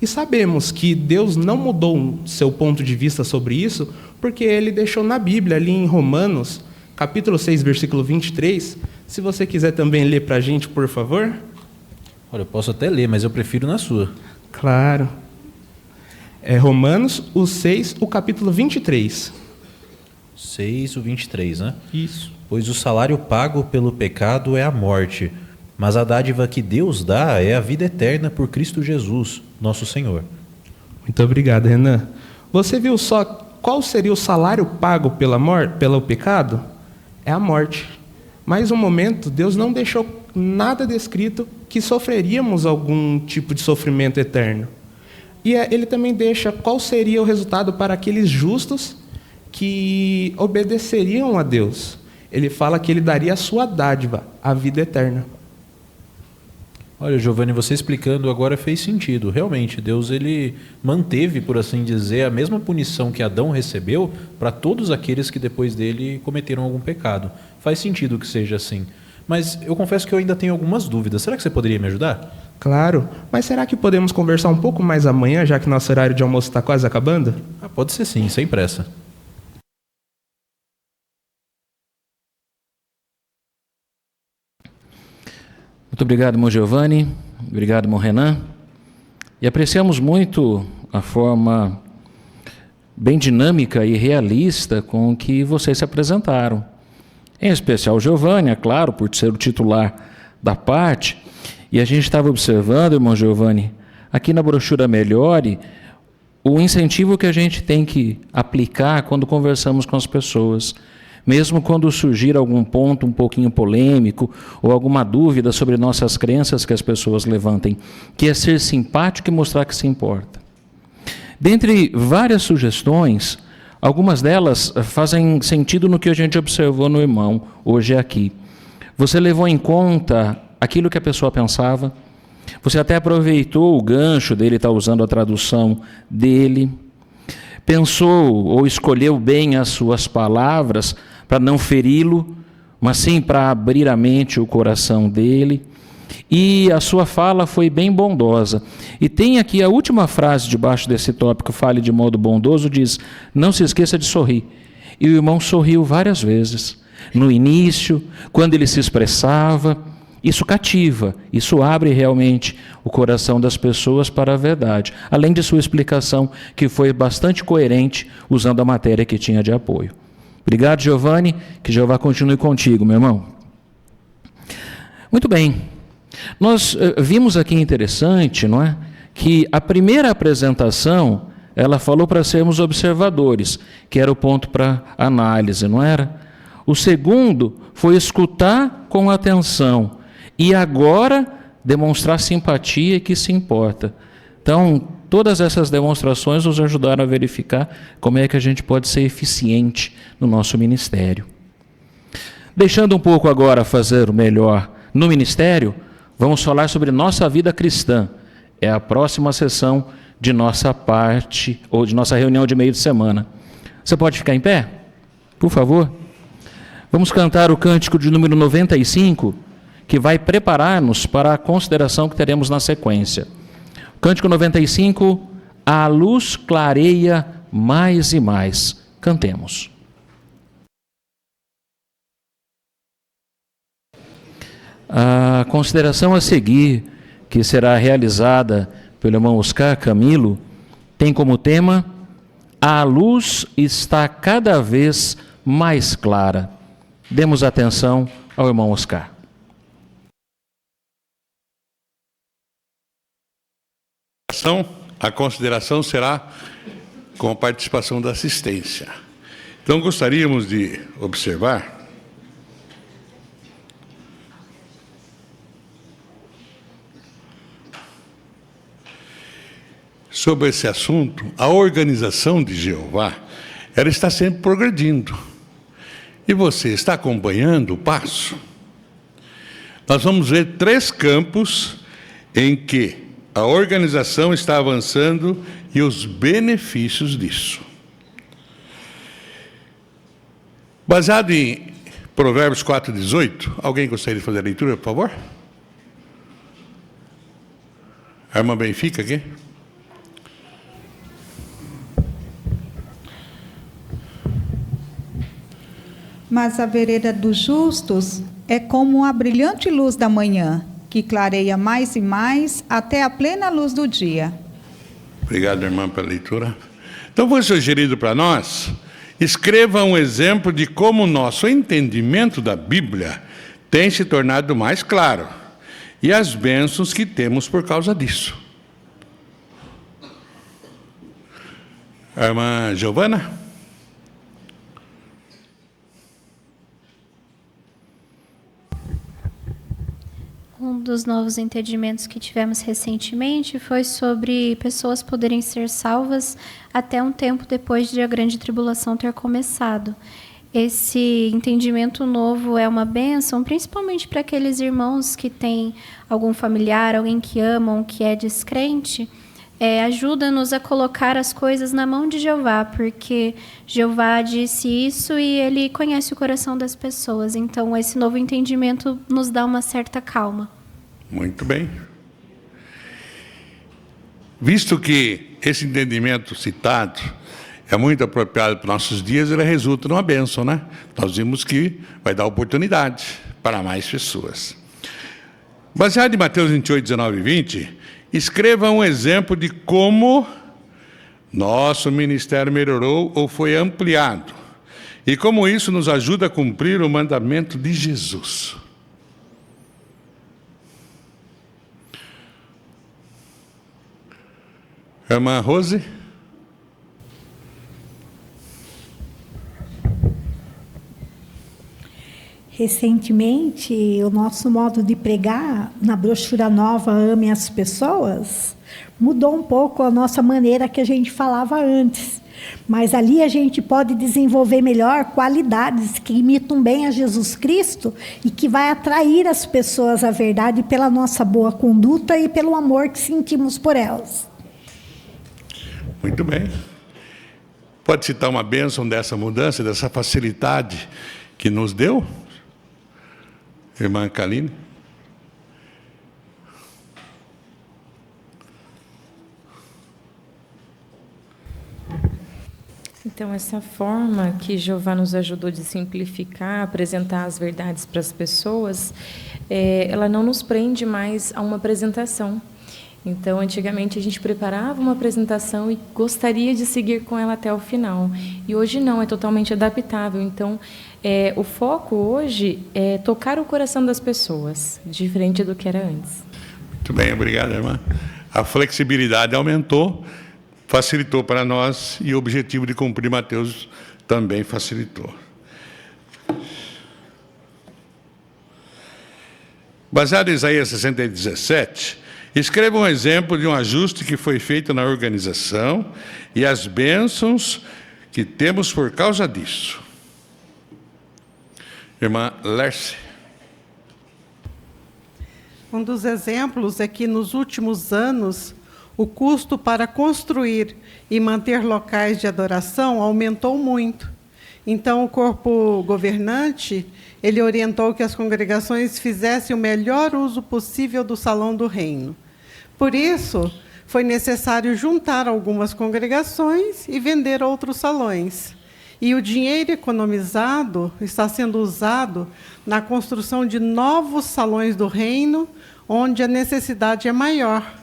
E sabemos que Deus não mudou seu ponto de vista sobre isso, porque ele deixou na Bíblia, ali em Romanos, capítulo 6, versículo 23. Se você quiser também ler para a gente, por favor. Olha, eu posso até ler, mas eu prefiro na sua. Claro. É Romanos, o 6, o capítulo 23. 6, o 23, né? Isso. Pois o salário pago pelo pecado é a morte, mas a dádiva que Deus dá é a vida eterna por Cristo Jesus, nosso Senhor. Muito obrigado, Renan. Você viu só qual seria o salário pago pelo pecado? É a morte. Mais um momento, Deus não deixou nada descrito que sofreríamos algum tipo de sofrimento eterno. E ele também deixa qual seria o resultado para aqueles justos que obedeceriam a Deus. Ele fala que ele daria a sua dádiva, a vida eterna. Olha, Giovanni, você explicando agora fez sentido. Realmente, Deus ele manteve, por assim dizer, a mesma punição que Adão recebeu para todos aqueles que depois dele cometeram algum pecado. Faz sentido que seja assim. Mas eu confesso que eu ainda tenho algumas dúvidas. Será que você poderia me ajudar? Claro, mas será que podemos conversar um pouco mais amanhã, já que nosso horário de almoço está quase acabando? Pode ser sim, sem pressa. Muito obrigado, irmão Giovanni. Obrigado, irmão Renan. E apreciamos muito a forma bem dinâmica e realista com que vocês se apresentaram. Em especial o Giovanni, é claro, por ser o titular da parte. E a gente estava observando, irmão Giovanni, aqui na brochura Melhore, o incentivo que a gente tem que aplicar quando conversamos com as pessoas. Mesmo quando surgir algum ponto um pouquinho polêmico ou alguma dúvida sobre nossas crenças que as pessoas levantem, que é ser simpático e mostrar que se importa. Dentre várias sugestões, algumas delas fazem sentido no que a gente observou no irmão hoje aqui. Você levou em conta aquilo que a pessoa pensava, você até aproveitou o gancho dele estar usando a tradução dele, pensou ou escolheu bem as suas palavras para não feri-lo, mas sim para abrir a mente e o coração dele. E a sua fala foi bem bondosa. E tem aqui a última frase debaixo desse tópico, fale de modo bondoso, diz, não se esqueça de sorrir. E o irmão sorriu várias vezes. No início, quando ele se expressava, isso cativa, isso abre realmente o coração das pessoas para a verdade. Além de sua explicação, que foi bastante coerente, usando a matéria que tinha de apoio. Obrigado, Giovanni, que Jeová continue contigo, meu irmão. Muito bem, nós vimos aqui interessante, não é? Que a primeira apresentação, ela falou para sermos observadores, que era o ponto para análise, não era? O segundo foi escutar com atenção e agora demonstrar simpatia e que se importa. Então, todas essas demonstrações nos ajudaram a verificar como é que a gente pode ser eficiente no nosso ministério. Deixando um pouco agora fazer o melhor no ministério, vamos falar sobre nossa vida cristã. É a próxima sessão de nossa parte, ou de nossa reunião de meio de semana. Você pode ficar em pé? Por favor. Vamos cantar o cântico de número 95, que vai preparar-nos para a consideração que teremos na sequência. Cântico 95, a luz clareia mais e mais. Cantemos. A consideração a seguir, que será realizada pelo irmão Oscar Camilo, tem como tema: a luz está cada vez mais clara. Demos atenção ao irmão Oscar. A consideração será com a participação da assistência. Então, gostaríamos de observar sobre esse assunto. A organização de Jeová, ela está sempre progredindo. E você está acompanhando o passo? Nós vamos ver 3 campos em que a organização está avançando e os benefícios disso. Baseado em Provérbios 4:18, alguém gostaria de fazer a leitura, por favor? A irmã Benfica aqui. Mas a vereda dos justos é como a brilhante luz da manhã, que clareia mais e mais até a plena luz do dia. Obrigado, irmã, pela leitura. Então, foi sugerido para nós, escreva um exemplo de como o nosso entendimento da Bíblia tem se tornado mais claro e as bênçãos que temos por causa disso. A irmã Giovana? Um dos novos entendimentos que tivemos recentemente foi sobre pessoas poderem ser salvas até um tempo depois de a grande tribulação ter começado. Esse entendimento novo é uma bênção, principalmente para aqueles irmãos que têm algum familiar, alguém que amam, que é descrente. Ajuda-nos a colocar as coisas na mão de Jeová, porque Jeová disse isso e Ele conhece o coração das pessoas. Então, esse novo entendimento nos dá uma certa calma. Muito bem. Visto que esse entendimento citado é muito apropriado para os nossos dias, ele resulta numa bênção, né? Nós vimos que vai dar oportunidade para mais pessoas. Baseado em Mateus 28, 19 e 20... escreva um exemplo de como nosso ministério melhorou ou foi ampliado e como isso nos ajuda a cumprir o mandamento de Jesus. Irmã Rose? Recentemente, o nosso modo de pregar, na brochura nova Ame as Pessoas, mudou um pouco a nossa maneira que a gente falava antes. Mas ali a gente pode desenvolver melhor qualidades que imitam bem a Jesus Cristo e que vai atrair as pessoas à verdade pela nossa boa conduta e pelo amor que sentimos por elas. Muito bem. Pode citar uma bênção dessa mudança, dessa facilidade que nos deu? Irmã Kaline? Então, essa forma que Jeová nos ajudou de simplificar, apresentar as verdades para as pessoas, ela não nos prende mais a uma apresentação. Então, antigamente, a gente preparava uma apresentação e gostaria de seguir com ela até o final. E hoje não, é totalmente adaptável. Então, o foco hoje é tocar o coração das pessoas, diferente do que era antes. Muito bem, obrigado, irmã. A flexibilidade aumentou, facilitou para nós e o objetivo de cumprir Mateus também facilitou. Baseado em Isaías 60:17, escreva um exemplo de um ajuste que foi feito na organização e as bênçãos que temos por causa disso. Irmã Lerce. Um dos exemplos é que, nos últimos anos, o custo para construir e manter locais de adoração aumentou muito. Então, o corpo governante, ele orientou que as congregações fizessem o melhor uso possível do Salão do Reino. Por isso, foi necessário juntar algumas congregações e vender outros salões. E o dinheiro economizado está sendo usado na construção de novos salões do reino, onde a necessidade é maior.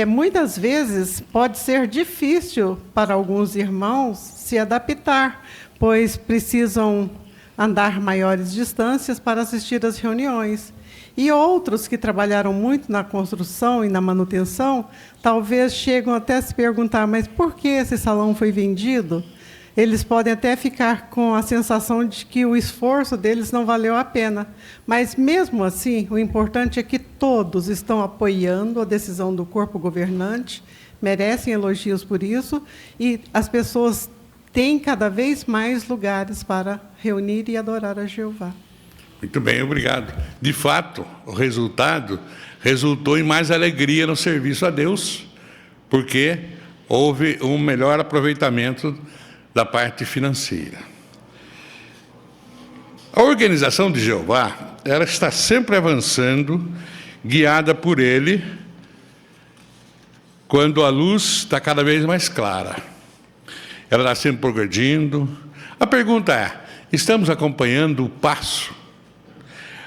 Muitas vezes pode ser difícil para alguns irmãos se adaptar, pois precisam andar maiores distâncias para assistir às reuniões. E outros que trabalharam muito na construção e na manutenção, talvez chegam até a se perguntar, mas por que esse salão foi vendido? Eles podem até ficar com a sensação de que o esforço deles não valeu a pena. Mas, mesmo assim, o importante é que todos estão apoiando a decisão do corpo governante, merecem elogios por isso, e as pessoas têm cada vez mais lugares para reunir e adorar a Jeová. Muito bem, obrigado. De fato, o resultado resultou em mais alegria no serviço a Deus, porque houve um melhor aproveitamento da parte financeira. A organização de Jeová, ela está sempre avançando, guiada por Ele, quando a luz está cada vez mais clara. Ela está sempre progredindo. A pergunta é, estamos acompanhando o passo?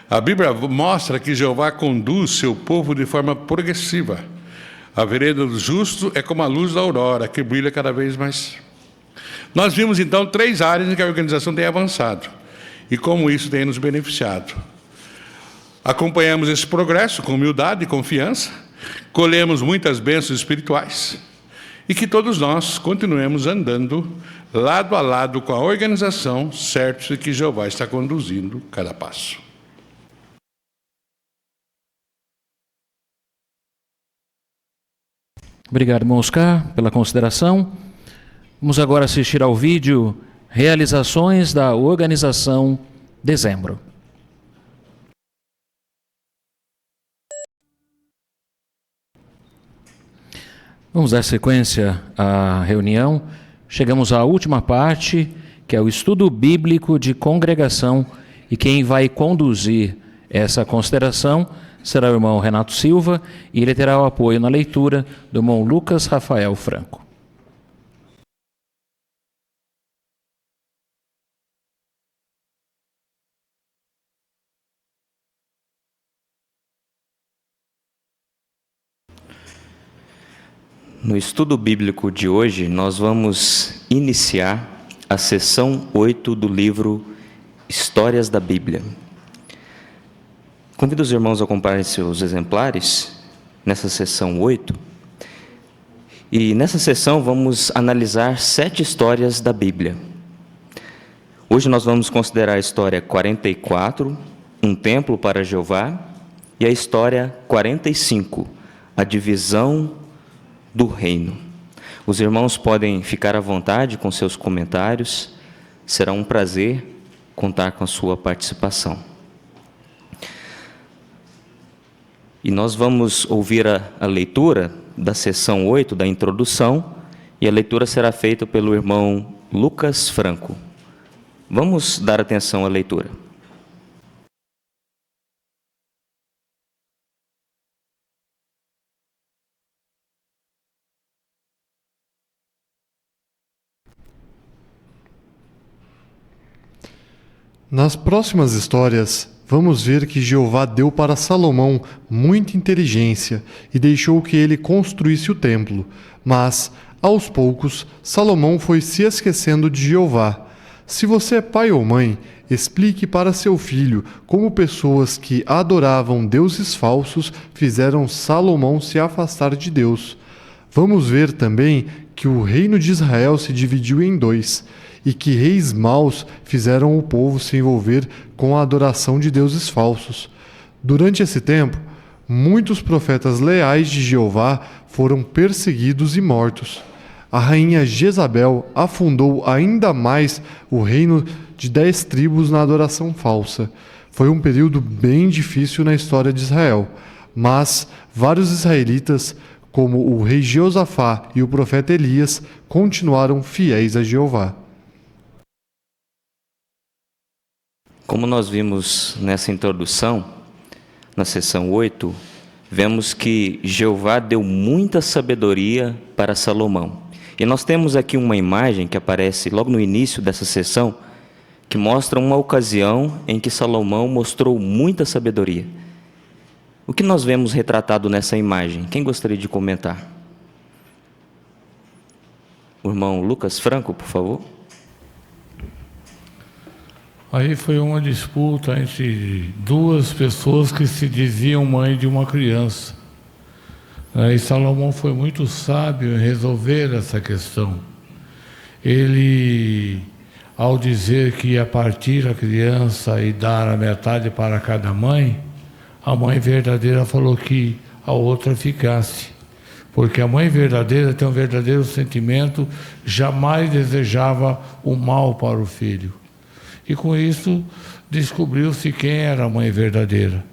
A Bíblia mostra que Jeová conduz seu povo de forma progressiva. A vereda do justo é como a luz da aurora, que brilha cada vez mais. Nós vimos, então, 3 áreas em que a organização tem avançado e como isso tem nos beneficiado. Acompanhamos esse progresso com humildade e confiança, colhemos muitas bênçãos espirituais e que todos nós continuemos andando lado a lado com a organização, certos de que Jeová está conduzindo cada passo. Obrigado, irmão Oscar, pela consideração. Vamos agora assistir ao vídeo Realizações da Organização Dezembro. Vamos dar sequência à reunião. Chegamos à última parte, que é o estudo bíblico de congregação, e quem vai conduzir essa consideração será o irmão Renato Silva, e ele terá o apoio na leitura do irmão Lucas Rafael Franco. No estudo bíblico de hoje, nós vamos iniciar a seção 8 do livro Histórias da Bíblia. Convido os irmãos a acompanharem seus exemplares nessa seção 8. E nessa seção vamos analisar 7 histórias da Bíblia. Hoje nós vamos considerar a história 44, um templo para Jeová, e a história 45, a divisão do reino. Os irmãos podem ficar à vontade com seus comentários. Será um prazer contar com a sua participação. E nós vamos ouvir a leitura da seção 8, da introdução, e a leitura será feita pelo irmão Lucas Franco. Vamos dar atenção à leitura. Nas próximas histórias, vamos ver que Jeová deu para Salomão muita inteligência e deixou que ele construísse o templo. Mas, aos poucos, Salomão foi se esquecendo de Jeová. Se você é pai ou mãe, explique para seu filho como pessoas que adoravam deuses falsos fizeram Salomão se afastar de Deus. Vamos ver também que o reino de Israel se dividiu em 2, e que reis maus fizeram o povo se envolver com a adoração de deuses falsos. Durante esse tempo, muitos profetas leais de Jeová foram perseguidos e mortos. A rainha Jezabel afundou ainda mais o reino de 10 tribos na adoração falsa. Foi um período bem difícil na história de Israel, mas vários israelitas, como o rei Jeosafá e o profeta Elias, continuaram fiéis a Jeová. Como nós vimos nessa introdução, na seção 8, vemos que Jeová deu muita sabedoria para Salomão. E nós temos aqui uma imagem que aparece logo no início dessa sessão, que mostra uma ocasião em que Salomão mostrou muita sabedoria. O que nós vemos retratado nessa imagem? Quem gostaria de comentar? O irmão Lucas Franco, por favor. Aí foi uma disputa entre duas pessoas que se diziam mãe de uma criança. E Salomão foi muito sábio em resolver essa questão. Ele, ao dizer que ia partir a criança e dar a metade para cada mãe, a mãe verdadeira falou que a outra ficasse. Porque a mãe verdadeira tem um verdadeiro sentimento, jamais desejava o mal para o filho. E com isso, descobriu-se quem era a mãe verdadeira.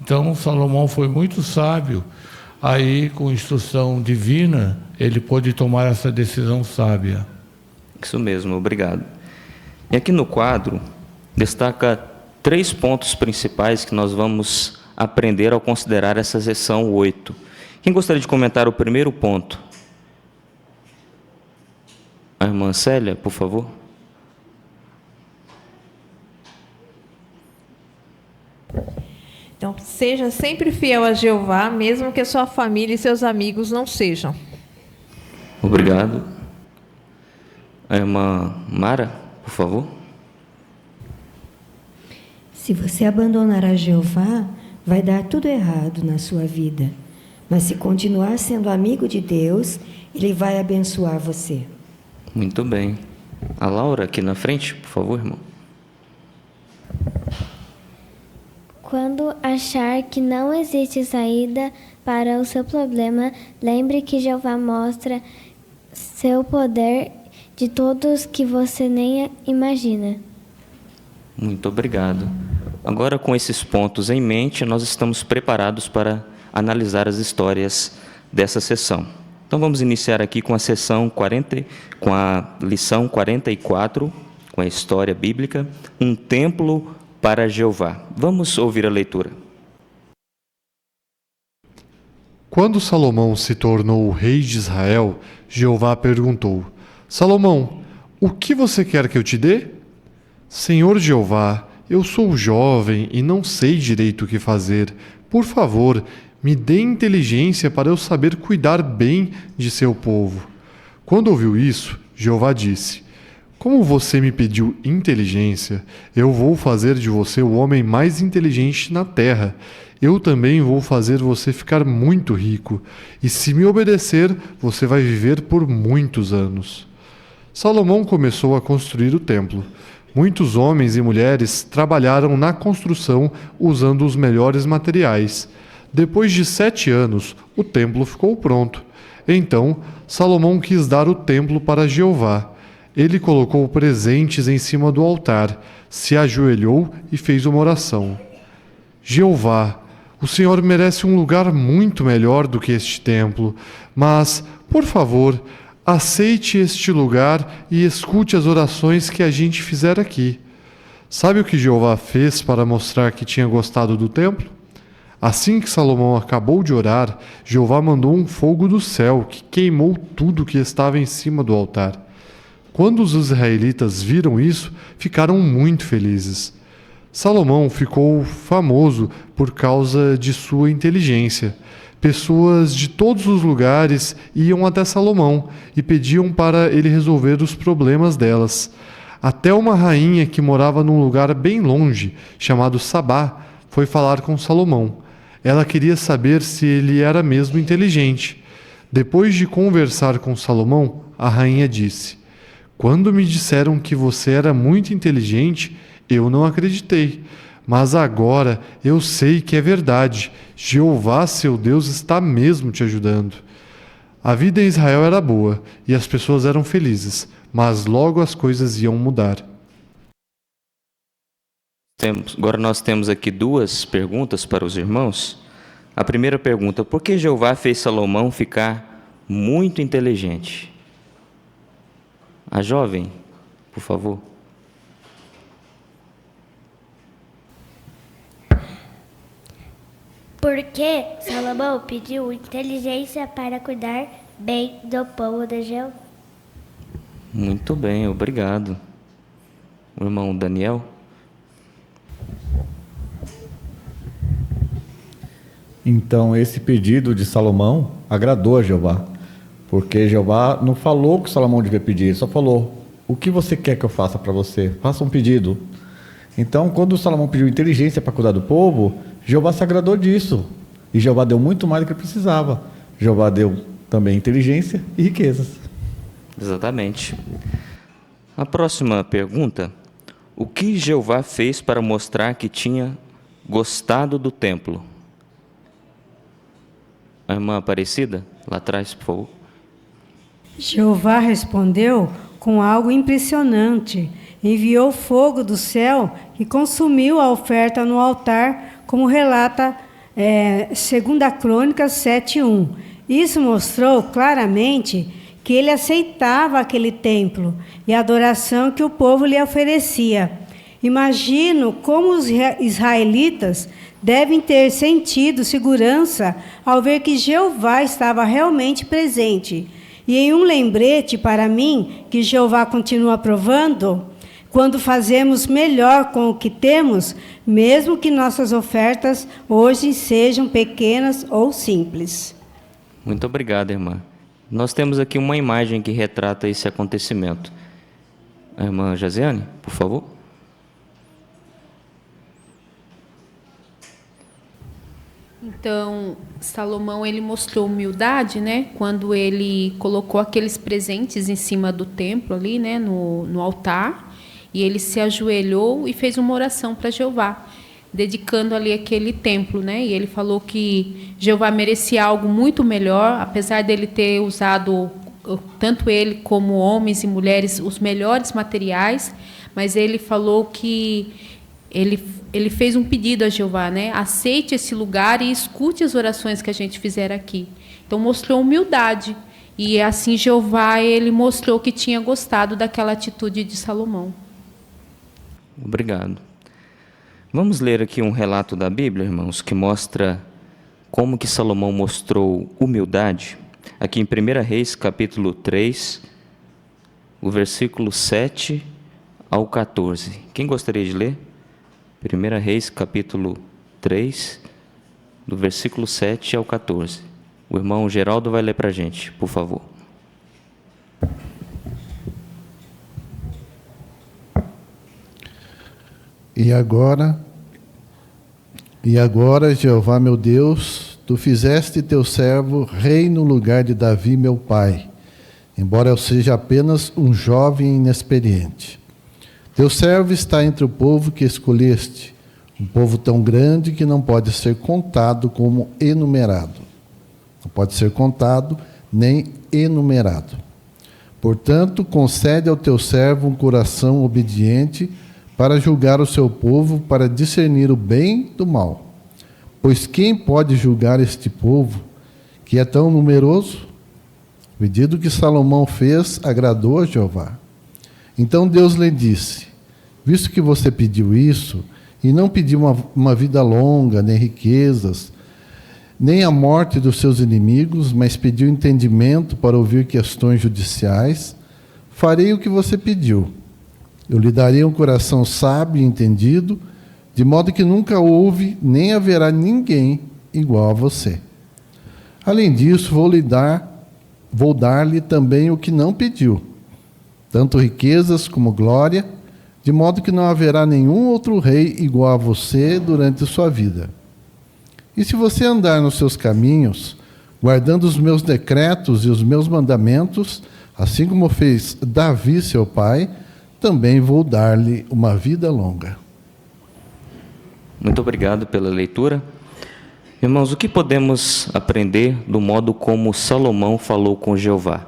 Então, Salomão foi muito sábio. Aí, com instrução divina, ele pôde tomar essa decisão sábia. Isso mesmo, obrigado. E aqui no quadro, destaca 3 pontos principais que nós vamos aprender ao considerar essa sessão 8. Quem gostaria de comentar o primeiro ponto? A irmã Célia, por favor. Então, seja sempre fiel a Jeová, mesmo que a sua família e seus amigos não sejam. Obrigado. A irmã Mara, por favor. Se você abandonar a Jeová, vai dar tudo errado na sua vida. Mas se continuar sendo amigo de Deus, Ele vai abençoar você. Muito bem. A Laura, aqui na frente, por favor, irmão. Quando achar que não existe saída para o seu problema, lembre que Jeová mostra seu poder de todos que você nem imagina. Muito obrigado. Agora, com esses pontos em mente, nós estamos preparados para analisar as histórias dessa sessão. Então, vamos iniciar aqui com a com a lição 44, com a história bíblica, um templo para Jeová. Vamos ouvir a leitura. Quando Salomão se tornou o rei de Israel, Jeová perguntou: Salomão, o que você quer que eu te dê? Senhor Jeová, eu sou jovem e não sei direito o que fazer. Por favor, me dê inteligência para eu saber cuidar bem de seu povo. Quando ouviu isso, Jeová disse: Como você me pediu inteligência, eu vou fazer de você o homem mais inteligente na terra. Eu também vou fazer você ficar muito rico, e se me obedecer, você vai viver por muitos anos. Salomão começou a construir o templo. Muitos homens e mulheres trabalharam na construção usando os melhores materiais. Depois de 7 anos, o templo ficou pronto. Então, Salomão quis dar o templo para Jeová. Ele colocou presentes em cima do altar, se ajoelhou e fez uma oração. Jeová, o Senhor merece um lugar muito melhor do que este templo, mas, por favor, aceite este lugar e escute as orações que a gente fizer aqui. Sabe o que Jeová fez para mostrar que tinha gostado do templo? Assim que Salomão acabou de orar, Jeová mandou um fogo do céu que queimou tudo que estava em cima do altar. Quando os israelitas viram isso, ficaram muito felizes. Salomão ficou famoso por causa de sua inteligência. Pessoas de todos os lugares iam até Salomão e pediam para ele resolver os problemas delas. Até uma rainha que morava num lugar bem longe, chamado Sabá, foi falar com Salomão. Ela queria saber se ele era mesmo inteligente. Depois de conversar com Salomão, a rainha disse: Quando me disseram que você era muito inteligente, eu não acreditei. Mas agora eu sei que é verdade. Jeová, seu Deus, está mesmo te ajudando. A vida em Israel era boa e as pessoas eram felizes, mas logo as coisas iam mudar. Agora nós temos aqui 2 perguntas para os irmãos. A primeira pergunta: por que Jeová fez Salomão ficar muito inteligente? A jovem, por favor. Porque Salomão pediu inteligência para cuidar bem do povo de Jeová. Muito bem, obrigado. O irmão Daniel. Então, esse pedido de Salomão agradou a Jeová, porque Jeová não falou o que Salomão devia pedir, ele só falou: o que você quer que eu faça para você? Faça um pedido. Então, quando Salomão pediu inteligência para cuidar do povo, Jeová se agradou disso, e Jeová deu muito mais do que ele precisava. Jeová deu também inteligência e riquezas. Exatamente. A próxima pergunta: o que Jeová fez para mostrar que tinha gostado do templo? A irmã Aparecida, lá atrás, por favor. Jeová respondeu com algo impressionante. Enviou fogo do céu que consumiu a oferta no altar, como relata 2 Crônicas 7:1. Isso mostrou claramente que ele aceitava aquele templo e a adoração que o povo lhe oferecia. Imagino como os israelitas devem ter sentido segurança ao ver que Jeová estava realmente presente. E em um lembrete para mim, que Jeová continua provando, quando fazemos melhor com o que temos, mesmo que nossas ofertas hoje sejam pequenas ou simples. Muito obrigado, irmã. Nós temos aqui uma imagem que retrata esse acontecimento. A irmã Josiane, por favor. Então, Salomão, ele mostrou humildade, né? Quando ele colocou aqueles presentes em cima do templo ali, né? No altar. E ele se ajoelhou e fez uma oração para Jeová, dedicando ali aquele templo, né? E ele falou que Jeová merecia algo muito melhor, apesar dele ter usado, tanto ele como homens e mulheres, os melhores materiais, mas ele falou que ele fez um pedido a Jeová, né? Aceite esse lugar e escute as orações que a gente fizer aqui. Então mostrou humildade. E assim Jeová, ele mostrou que tinha gostado daquela atitude de Salomão. Obrigado. Vamos ler aqui um relato da Bíblia, irmãos, que mostra como que Salomão mostrou humildade. Aqui em 1 Reis, capítulo 3, o versículo 7 ao 14. Quem gostaria de ler? 1 Reis, capítulo 3, do versículo 7 ao 14. O irmão Geraldo vai ler para a gente, por favor. E agora, Jeová meu Deus, tu fizeste teu servo rei no lugar de Davi meu pai, embora eu seja apenas um jovem inexperiente. Teu servo está entre o povo que escolheste, um povo tão grande que não pode ser contado como enumerado. Não pode ser contado nem enumerado. Portanto, concede ao teu servo um coração obediente para julgar o seu povo, para discernir o bem do mal. Pois quem pode julgar este povo, que é tão numeroso? O pedido que Salomão fez agradou a Jeová. Então Deus lhe disse: visto que você pediu isso, e não pediu uma vida longa, nem riquezas, nem a morte dos seus inimigos, mas pediu entendimento para ouvir questões judiciais, farei o que você pediu. Eu lhe darei um coração sábio e entendido, de modo que nunca houve, nem haverá ninguém igual a você. Além disso, vou dar-lhe também o que não pediu, tanto riquezas como glória, de modo que não haverá nenhum outro rei igual a você durante sua vida. E se você andar nos seus caminhos, guardando os meus decretos e os meus mandamentos, assim como fez Davi, seu pai, também vou dar-lhe uma vida longa. Muito obrigado pela leitura. Irmãos, o que podemos aprender do modo como Salomão falou com Jeová?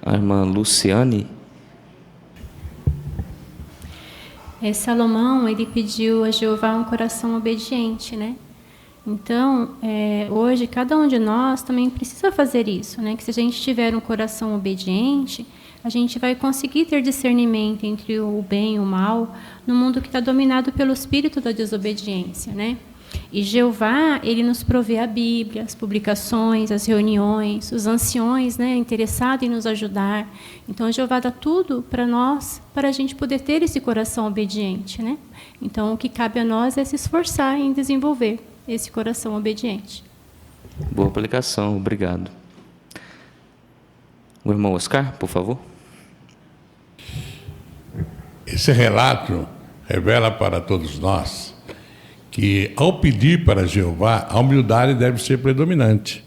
A irmã Luciane. Salomão, ele pediu a Jeová um coração obediente, né? Então, hoje, cada um de nós também precisa fazer isso, né? Que se a gente tiver um coração obediente, a gente vai conseguir ter discernimento entre o bem e o mal no mundo que está dominado pelo espírito da desobediência, né? E Jeová, ele nos provê a Bíblia, as publicações, as reuniões, os anciões, né, interessados em nos ajudar. Então, Jeová dá tudo para nós, para a gente poder ter esse coração obediente, né? Então, o que cabe a nós é se esforçar em desenvolver esse coração obediente. Boa aplicação, obrigado. O irmão Oscar, por favor. Esse relato revela para todos nós que, ao pedir para Jeová, a humildade deve ser predominante.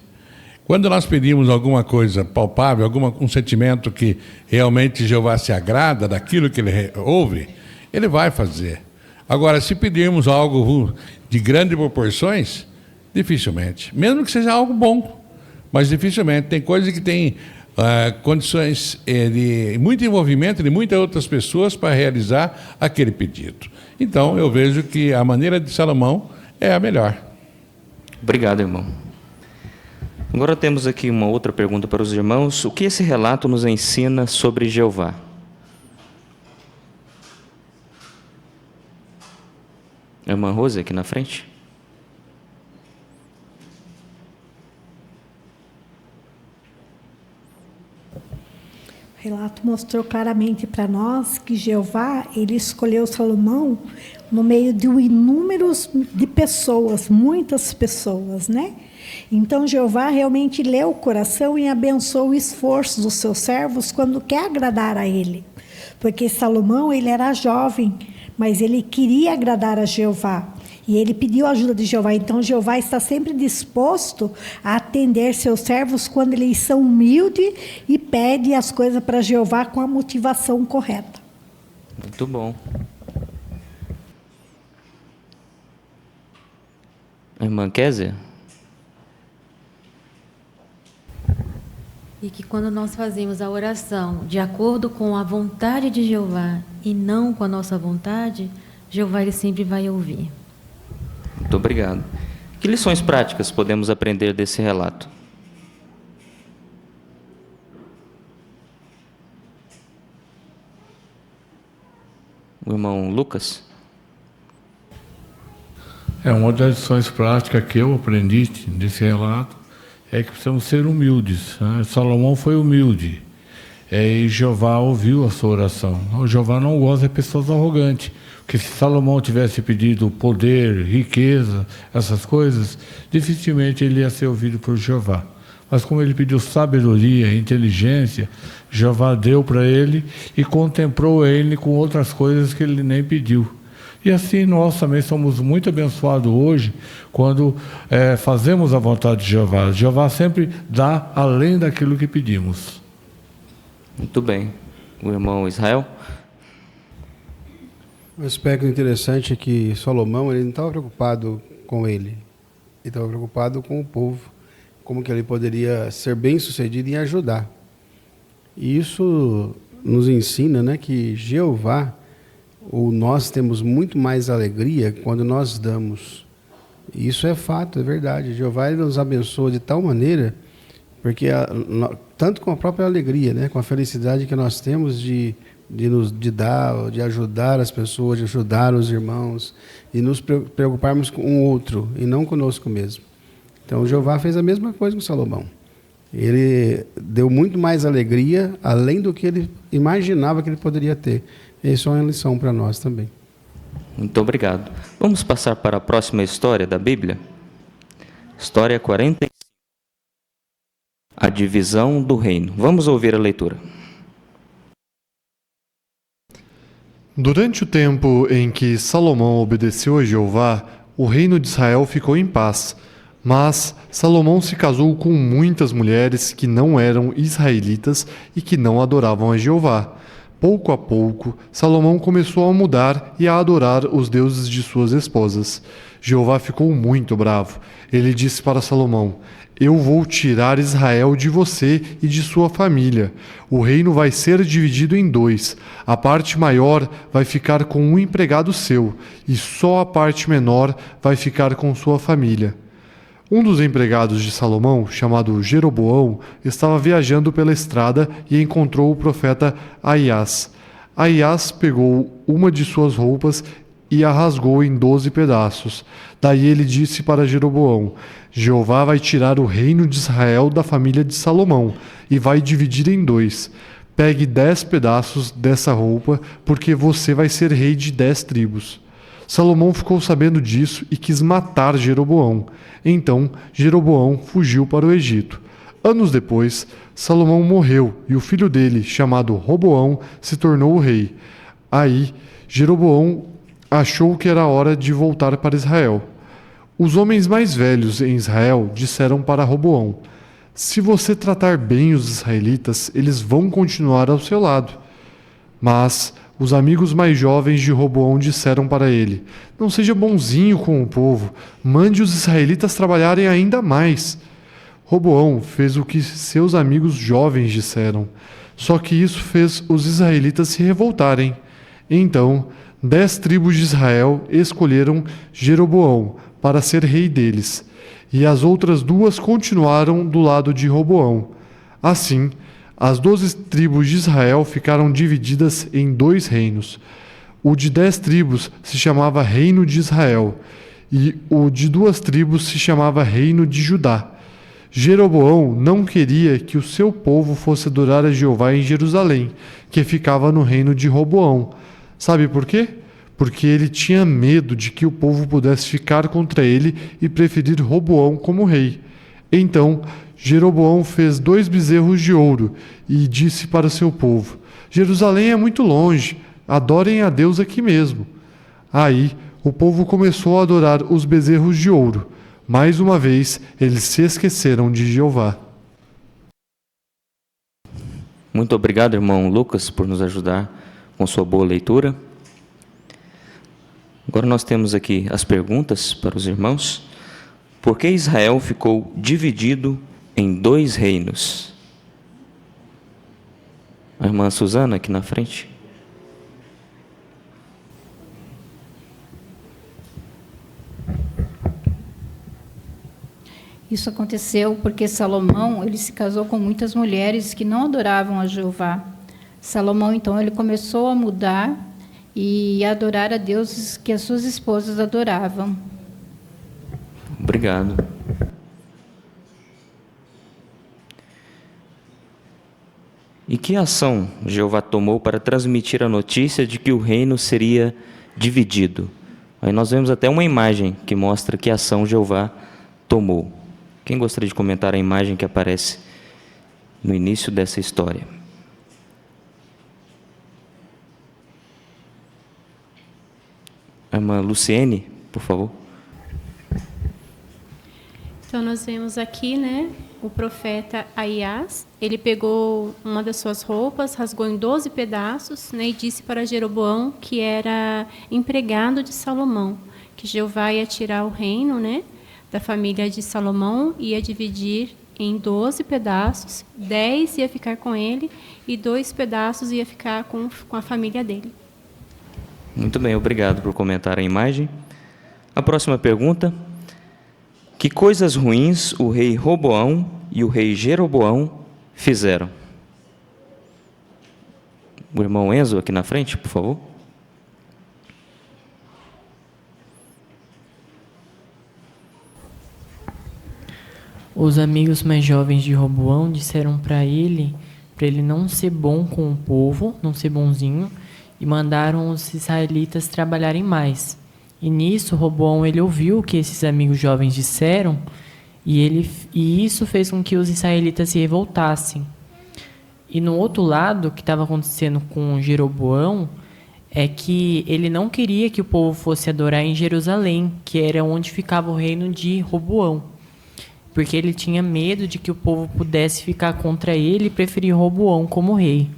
Quando nós pedimos alguma coisa palpável, um sentimento que realmente Jeová se agrada daquilo que ele ouve, ele vai fazer. Agora, se pedirmos algo de grandes proporções, dificilmente, mesmo que seja algo bom, mas dificilmente. Tem coisas que têm condições de muito envolvimento de muitas outras pessoas para realizar aquele pedido. Então, eu vejo que a maneira de Salomão é a melhor. Obrigado, irmão. Agora temos aqui uma outra pergunta para os irmãos. O que esse relato nos ensina sobre Jeová? Irmã Rose, aqui na frente. O relato mostrou claramente para nós que Jeová, ele escolheu Salomão no meio de inúmeros de pessoas, muitas pessoas, né? Então Jeová realmente leu o coração e abençoou o esforço dos seus servos quando quer agradar a ele. Porque Salomão, ele era jovem, mas ele queria agradar a Jeová. E ele pediu a ajuda de Jeová. Então, Jeová está sempre disposto a atender seus servos quando eles são humildes e pedem as coisas para Jeová com a motivação correta. Muito bom. Irmã Kézia? E que quando nós fazemos a oração de acordo com a vontade de Jeová e não com a nossa vontade, Jeová ele sempre vai ouvir. Muito obrigado. Que lições práticas podemos aprender desse relato? O irmão Lucas? Uma das lições práticas que eu aprendi desse relato é que precisamos ser humildes, né? Salomão foi humilde. E Jeová ouviu a sua oração. O Jeová não gosta de pessoas arrogantes. Porque se Salomão tivesse pedido poder, riqueza, essas coisas, dificilmente ele ia ser ouvido por Jeová. Mas como ele pediu sabedoria, inteligência, Jeová deu para ele e contemplou ele com outras coisas que ele nem pediu. E assim nós também somos muito abençoados hoje quando fazemos a vontade de Jeová. Jeová sempre dá além daquilo que pedimos. Muito bem. O irmão Israel? Um aspecto interessante é que Salomão ele não estava preocupado com ele estava preocupado com o povo, como que ele poderia ser bem-sucedido em ajudar. E isso nos ensina, né, que Jeová, ou nós temos muito mais alegria quando nós damos. Isso é fato, é verdade. Jeová ele nos abençoa de tal maneira, porque tanto com a própria alegria, né, com a felicidade que nós temos de dar, de ajudar as pessoas, de ajudar os irmãos, e nos preocuparmos com o outro e não conosco mesmo. Então, Jeová fez a mesma coisa com Salomão. Ele deu muito mais alegria, além do que ele imaginava que ele poderia ter. Isso é uma lição para nós também. Muito obrigado. Vamos passar para a próxima história da Bíblia. História 45. A divisão do reino. Vamos ouvir a leitura. Durante o tempo em que Salomão obedeceu a Jeová, o reino de Israel ficou em paz. Mas Salomão se casou com muitas mulheres que não eram israelitas e que não adoravam a Jeová. Pouco a pouco, Salomão começou a mudar e a adorar os deuses de suas esposas. Jeová ficou muito bravo. Ele disse para Salomão: "Eu vou tirar Israel de você e de sua família. O reino vai ser dividido em dois. A parte maior vai ficar com um empregado seu, e só a parte menor vai ficar com sua família." Um dos empregados de Salomão, chamado Jeroboão, estava viajando pela estrada e encontrou o profeta Aias. Aias pegou uma de suas roupas e a rasgou em 12 pedaços. Daí ele disse para Jeroboão: Jeová vai tirar o reino de Israel da família de Salomão e vai dividir em 2. Pegue 10 pedaços dessa roupa, porque você vai ser rei de 10 tribos. Salomão ficou sabendo disso e quis matar Jeroboão. Então Jeroboão fugiu para o Egito. Anos depois, Salomão morreu e o filho dele, chamado Roboão, se tornou o rei. Aí Jeroboão achou que era hora de voltar para Israel. Os homens mais velhos em Israel disseram para Roboão: se você tratar bem os israelitas, eles vão continuar ao seu lado. Mas os amigos mais jovens de Roboão disseram para ele: não seja bonzinho com o povo, mande os israelitas trabalharem ainda mais. Roboão fez o que seus amigos jovens disseram, só que isso fez os israelitas se revoltarem. Então 10 tribos de Israel escolheram Jeroboão para ser rei deles, e as outras 2 continuaram do lado de Roboão. Assim, as 12 tribos de Israel ficaram divididas em 2 reinos. O de 10 tribos se chamava Reino de Israel, e o de 2 tribos se chamava Reino de Judá. Jeroboão não queria que o seu povo fosse adorar a Jeová em Jerusalém, que ficava no reino de Roboão. Sabe por quê? Porque ele tinha medo de que o povo pudesse ficar contra ele e preferir Roboão como rei. Então Jeroboão fez 2 bezerros de ouro e disse para o seu povo: Jerusalém é muito longe, adorem a Deus aqui mesmo. Aí o povo começou a adorar os bezerros de ouro. Mais uma vez, eles se esqueceram de Jeová. Muito obrigado, irmão Lucas, por nos ajudar com sua boa leitura. Agora nós temos aqui as perguntas para os irmãos. Por que Israel ficou dividido em 2 reinos? A irmã Suzana, aqui na frente. Isso aconteceu porque Salomão, ele se casou com muitas mulheres que não adoravam a Jeová. Salomão, então, ele começou a mudar e a adorar a deuses que as suas esposas adoravam. Obrigado. E que ação Jeová tomou para transmitir a notícia de que o reino seria dividido? Aí nós vemos até uma imagem que mostra que ação Jeová tomou. Quem gostaria de comentar a imagem que aparece no início dessa história? A irmã Luciene, por favor. Então nós vemos aqui, né, o profeta Aias. Ele pegou uma das suas roupas, rasgou em 12 pedaços, né, e disse para Jeroboão, que era empregado de Salomão, que Jeová ia tirar o reino, né, da família de Salomão, ia dividir em 12 pedaços, 10 ia ficar com ele e 2 pedaços ia ficar com a família dele. Muito bem, obrigado por comentar a imagem. A próxima pergunta: que coisas ruins o rei Roboão e o rei Jeroboão fizeram? O irmão Enzo aqui na frente, por favor. Os amigos mais jovens de Roboão disseram para ele não ser bom com o povo, não ser bonzinho, e mandaram os israelitas trabalharem mais. E nisso, Roboão, ele ouviu o que esses amigos jovens disseram, e isso fez com que os israelitas se revoltassem. E no outro lado, o que estava acontecendo com Jeroboão, é que ele não queria que o povo fosse adorar em Jerusalém, que era onde ficava o reino de Roboão, porque ele tinha medo de que o povo pudesse ficar contra ele e preferir Roboão como rei.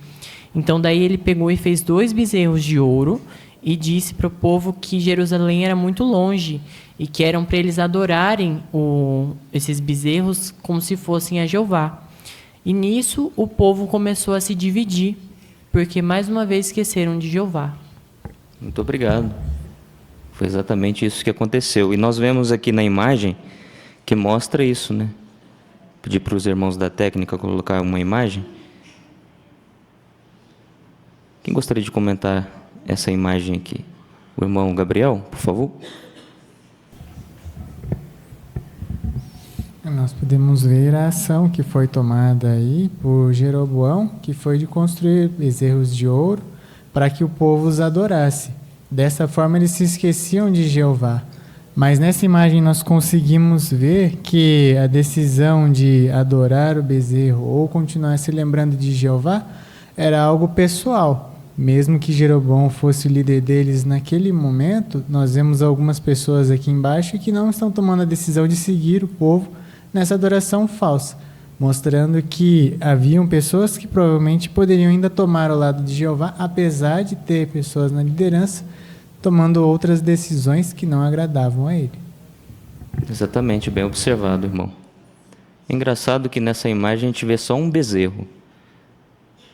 Então daí ele pegou e fez 2 bezerros de ouro e disse para o povo que Jerusalém era muito longe e que eram para eles adorarem esses bezerros como se fossem a Jeová. E nisso o povo começou a se dividir, porque mais uma vez esqueceram de Jeová. Muito obrigado. Foi exatamente isso que aconteceu. E nós vemos aqui na imagem que mostra isso, né? Pedir para os irmãos da técnica colocar uma imagem. Quem gostaria de comentar essa imagem aqui? O irmão Gabriel, por favor. Nós podemos ver a ação que foi tomada aí por Jeroboão, que foi de construir bezerros de ouro para que o povo os adorasse. Dessa forma eles se esqueciam de Jeová. Mas nessa imagem nós conseguimos ver que a decisão de adorar o bezerro ou continuar se lembrando de Jeová era algo pessoal. Mesmo que Jeroboão fosse o líder deles naquele momento, nós vemos algumas pessoas aqui embaixo que não estão tomando a decisão de seguir o povo nessa adoração falsa, mostrando que haviam pessoas que provavelmente poderiam ainda tomar o lado de Jeová, apesar de ter pessoas na liderança tomando outras decisões que não agradavam a ele. Exatamente, bem observado, irmão. Engraçado que nessa imagem a gente vê só um bezerro,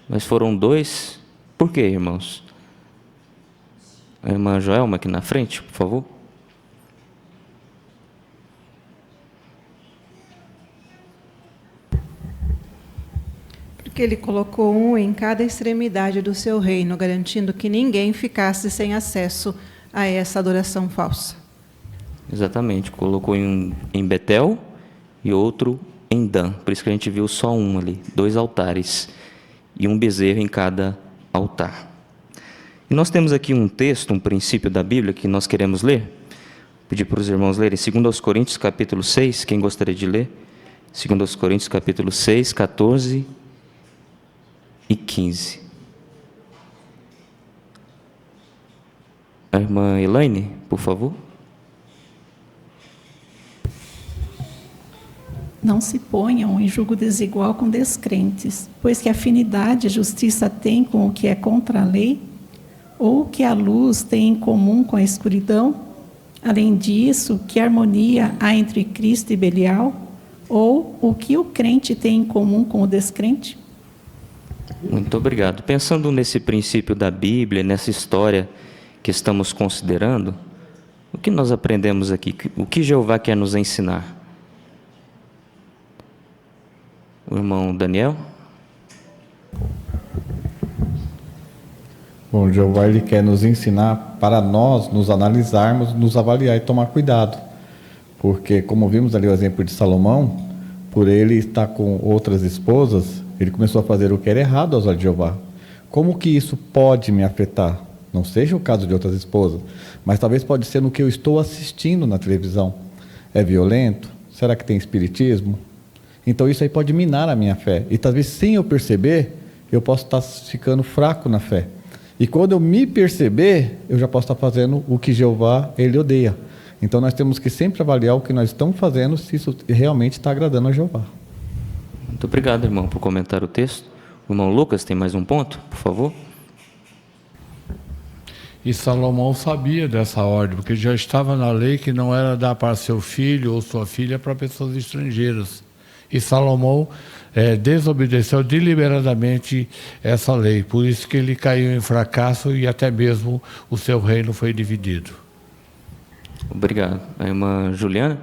mas foram dois. Por quê, irmãos? A irmã Joelma aqui na frente, por favor. Porque ele colocou um em cada extremidade do seu reino, garantindo que ninguém ficasse sem acesso a essa adoração falsa. Exatamente, colocou em Betel e outro em Dan. Por isso que a gente viu só um ali, 2 altares e um bezerro em cada altar. E nós temos aqui um texto, um princípio da Bíblia que nós queremos ler. Vou pedir para os irmãos lerem 2 Coríntios capítulo 6, quem gostaria de ler? 2 Coríntios capítulo 6, 14 e 15. A irmã Elaine, por favor. Não se ponham em julgo desigual com descrentes, pois que afinidade a justiça tem com o que é contra a lei? Ou que a luz tem em comum com a escuridão? Além disso, que harmonia há entre Cristo e Belial? Ou o que o crente tem em comum com o descrente? Muito obrigado. Pensando nesse princípio da Bíblia, nessa história que estamos considerando, o que nós aprendemos aqui? O que Jeová quer nos ensinar? O irmão Daniel? Bom, Jeová ele quer nos ensinar para nós nos analisarmos, nos avaliar e tomar cuidado. Porque, como vimos ali o exemplo de Salomão, por ele estar com outras esposas, ele começou a fazer o que era errado aos olhos de Jeová. Como que isso pode me afetar? Não seja o caso de outras esposas, mas talvez pode ser no que eu estou assistindo na televisão. É violento? Será que tem espiritismo? Então isso aí pode minar a minha fé. E talvez sem eu perceber, eu posso estar ficando fraco na fé. E quando eu me perceber, eu já posso estar fazendo o que Jeová, ele odeia. Então nós temos que sempre avaliar o que nós estamos fazendo, se isso realmente está agradando a Jeová. Muito obrigado, irmão, por comentar o texto. O irmão Lucas tem mais um ponto, por favor. E Salomão sabia dessa ordem, porque já estava na lei que não era dar para seu filho ou sua filha para pessoas estrangeiras. E Salomão desobedeceu deliberadamente essa lei. Por isso que ele caiu em fracasso e até mesmo o seu reino foi dividido. Obrigado. A irmã Juliana?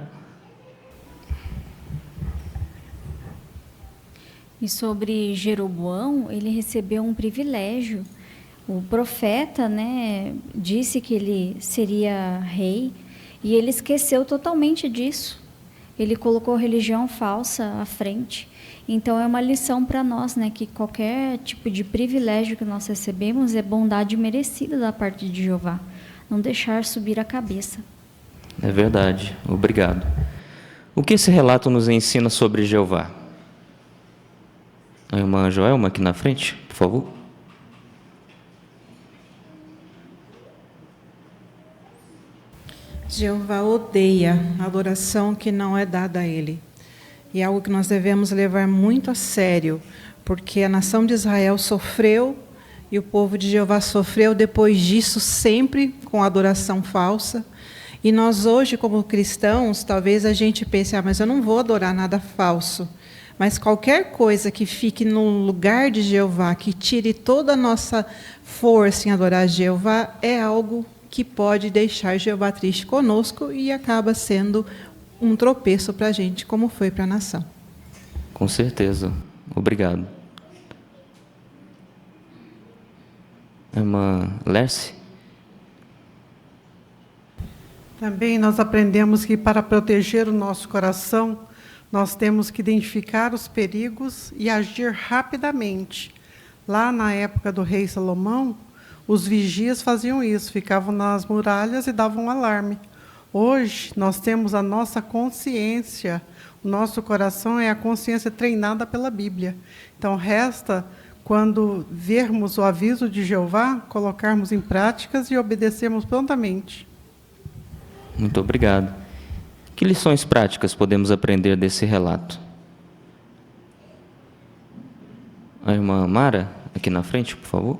E sobre Jeroboão, ele recebeu um privilégio. O profeta, disse que ele seria rei e ele esqueceu totalmente disso. Ele colocou religião falsa à frente. Então é uma lição para nós, que qualquer tipo de privilégio que nós recebemos é bondade merecida da parte de Jeová. Não deixar subir a cabeça. É verdade. Obrigado. O que esse relato nos ensina sobre Jeová? A irmã Joelma aqui na frente, por favor. Jeová odeia a adoração que não é dada a Ele. E é algo que nós devemos levar muito a sério, porque a nação de Israel sofreu e o povo de Jeová sofreu depois disso sempre com adoração falsa. E nós hoje, como cristãos, talvez a gente pense, mas eu não vou adorar nada falso. Mas qualquer coisa que fique no lugar de Jeová, que tire toda a nossa força em adorar Jeová, é algo que pode deixar Jeová triste conosco e acaba sendo um tropeço para a gente, como foi para a nação. Com certeza. Obrigado. Irmã Lerce? Também nós aprendemos que para proteger o nosso coração, nós temos que identificar os perigos e agir rapidamente. Lá na época do rei Salomão, os vigias faziam isso, ficavam nas muralhas e davam um alarme. Hoje, nós temos a nossa consciência, o nosso coração é a consciência treinada pela Bíblia. Então, resta, quando vermos o aviso de Jeová, colocarmos em práticas e obedecermos prontamente. Muito obrigado. Que lições práticas podemos aprender desse relato? A irmã Mara, aqui na frente, por favor.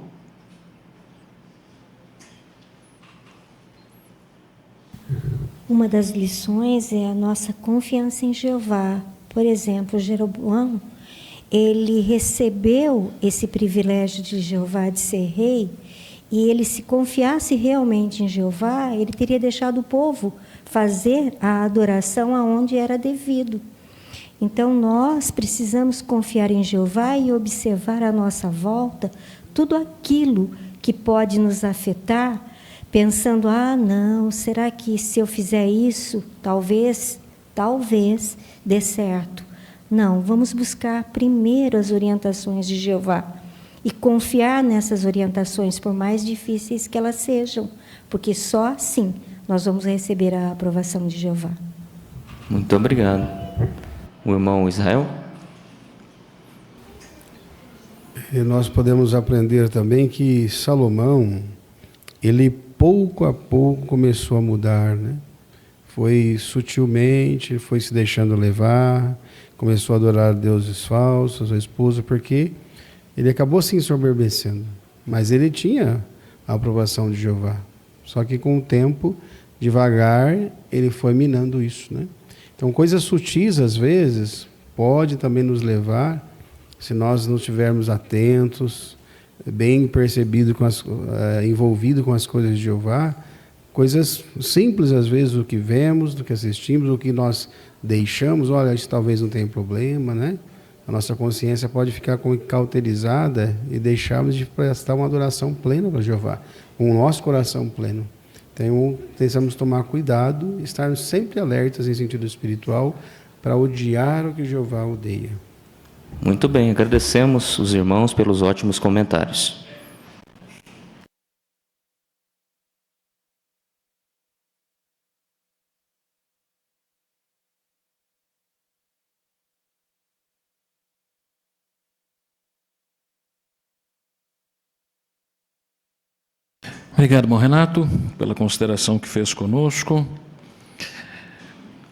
Uma das lições é a nossa confiança em Jeová. Por exemplo, Jeroboão, ele recebeu esse privilégio de Jeová de ser rei, e ele, se confiasse realmente em Jeová, ele teria deixado o povo fazer a adoração aonde era devido. Então, nós precisamos confiar em Jeová e observar à nossa volta tudo aquilo que pode nos afetar, pensando, não, será que se eu fizer isso, talvez dê certo. Não, vamos buscar primeiro as orientações de Jeová e confiar nessas orientações, por mais difíceis que elas sejam, porque só assim nós vamos receber a aprovação de Jeová. Muito obrigado. O irmão Israel? E nós podemos aprender também que Salomão, ele pouco a pouco começou a mudar, né? Foi sutilmente, foi se deixando levar, começou a adorar deuses falsos, a esposa, porque ele acabou se ensoberbecendo. Mas ele tinha a aprovação de Jeová. Só que com o tempo, devagar, ele foi minando isso, né? Então, coisas sutis, às vezes, pode também nos levar, se nós não estivermos atentos, bem percebido, envolvido com as coisas de Jeová, coisas simples, às vezes, do que vemos, do que assistimos, do que nós deixamos, olha, isso talvez não tenha problema, né? A nossa consciência pode ficar cauterizada e deixarmos de prestar uma adoração plena para Jeová, com o nosso coração pleno. Então, precisamos tomar cuidado, estarmos sempre alertas em sentido espiritual para odiar o que Jeová odeia. Muito bem, agradecemos os irmãos pelos ótimos comentários. Obrigado, irmão Renato, pela consideração que fez conosco.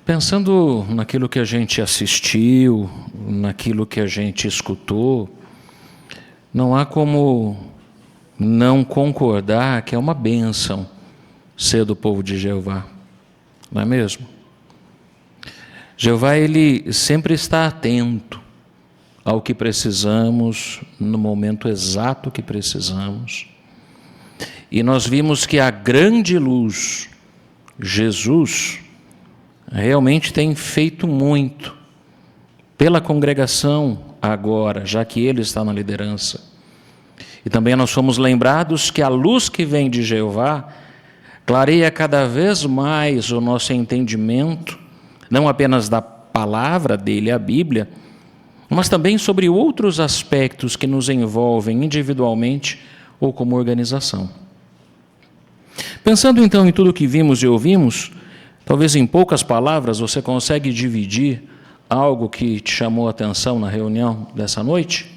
Pensando naquilo que a gente assistiu, naquilo que a gente escutou, não há como não concordar que é uma bênção ser do povo de Jeová, não é mesmo? Jeová, ele sempre está atento ao que precisamos, no momento exato que precisamos. E nós vimos que a grande luz, Jesus, realmente tem feito muito pela congregação agora, já que ele está na liderança. E também nós fomos lembrados que a luz que vem de Jeová clareia cada vez mais o nosso entendimento, não apenas da palavra dele, a Bíblia, mas também sobre outros aspectos que nos envolvem individualmente ou como organização. Pensando então em tudo que vimos e ouvimos, talvez em poucas palavras você consegue dividir algo que te chamou a atenção na reunião dessa noite?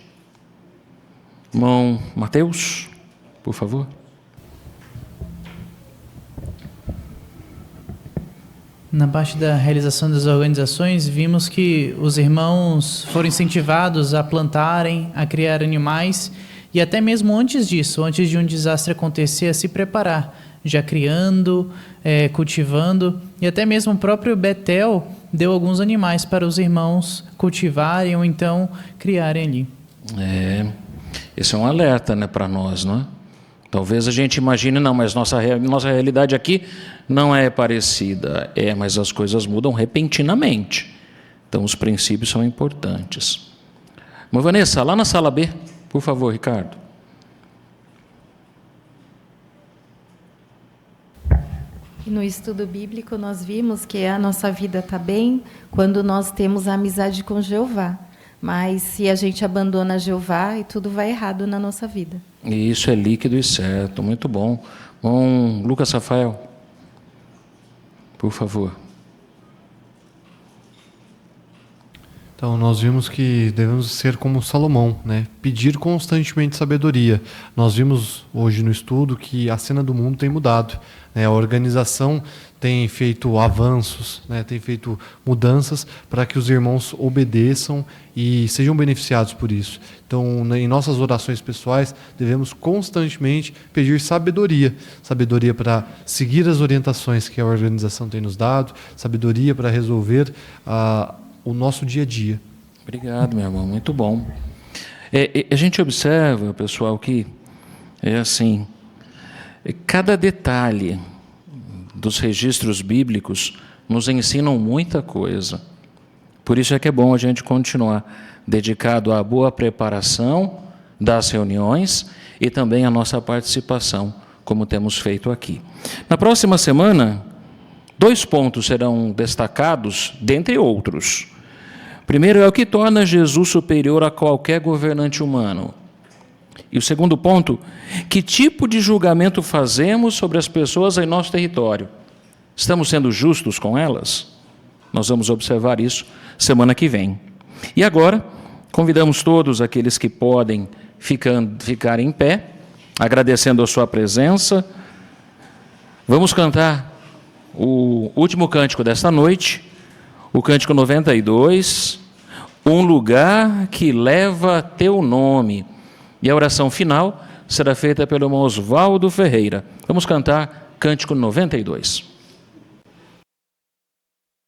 Irmão Mateus, por favor. Na parte da realização das organizações, vimos que os irmãos foram incentivados a plantarem, a criar animais, e até mesmo antes disso, antes de um desastre acontecer, a se preparar, já criando, cultivando, e até mesmo o próprio Betel deu alguns animais para os irmãos cultivarem ou então criarem ali. Esse é um alerta, né, para nós, não é? Talvez a gente imagine, não, mas nossa realidade aqui não é parecida. Mas as coisas mudam repentinamente. Então os princípios são importantes. Mas Vanessa, lá na sala B, por favor, Ricardo. E no estudo bíblico nós vimos que a nossa vida está bem quando nós temos a amizade com Jeová. Mas se a gente abandona Jeová, tudo vai errado na nossa vida. E isso é líquido e certo, muito bom. Bom, Lucas Rafael, por favor. Então, nós vimos que devemos ser como Salomão, né? Pedir constantemente sabedoria. Nós vimos hoje no estudo que a cena do mundo tem mudado, né? A organização tem feito avanços, né? Tem feito mudanças para que os irmãos obedeçam e sejam beneficiados por isso. Então, em nossas orações pessoais, devemos constantemente pedir sabedoria. Sabedoria para seguir as orientações que a organização tem nos dado, sabedoria para resolver o nosso dia a dia. Obrigado, meu irmão, muito bom. A gente observa, pessoal, que é assim, cada detalhe dos registros bíblicos nos ensinam muita coisa. Por isso é que é bom a gente continuar dedicado à boa preparação das reuniões e também à nossa participação, como temos feito aqui. Na próxima semana, 2 pontos serão destacados, dentre outros. Primeiro é o que torna Jesus superior a qualquer governante humano. E o segundo ponto, que tipo de julgamento fazemos sobre as pessoas em nosso território? Estamos sendo justos com elas? Nós vamos observar isso semana que vem. E agora, convidamos todos aqueles que podem ficar em pé, agradecendo a sua presença. Vamos cantar o último cântico desta noite, o cântico 92, um lugar que leva teu nome. E a oração final será feita pelo irmão Oswaldo Ferreira. Vamos cantar cântico 92.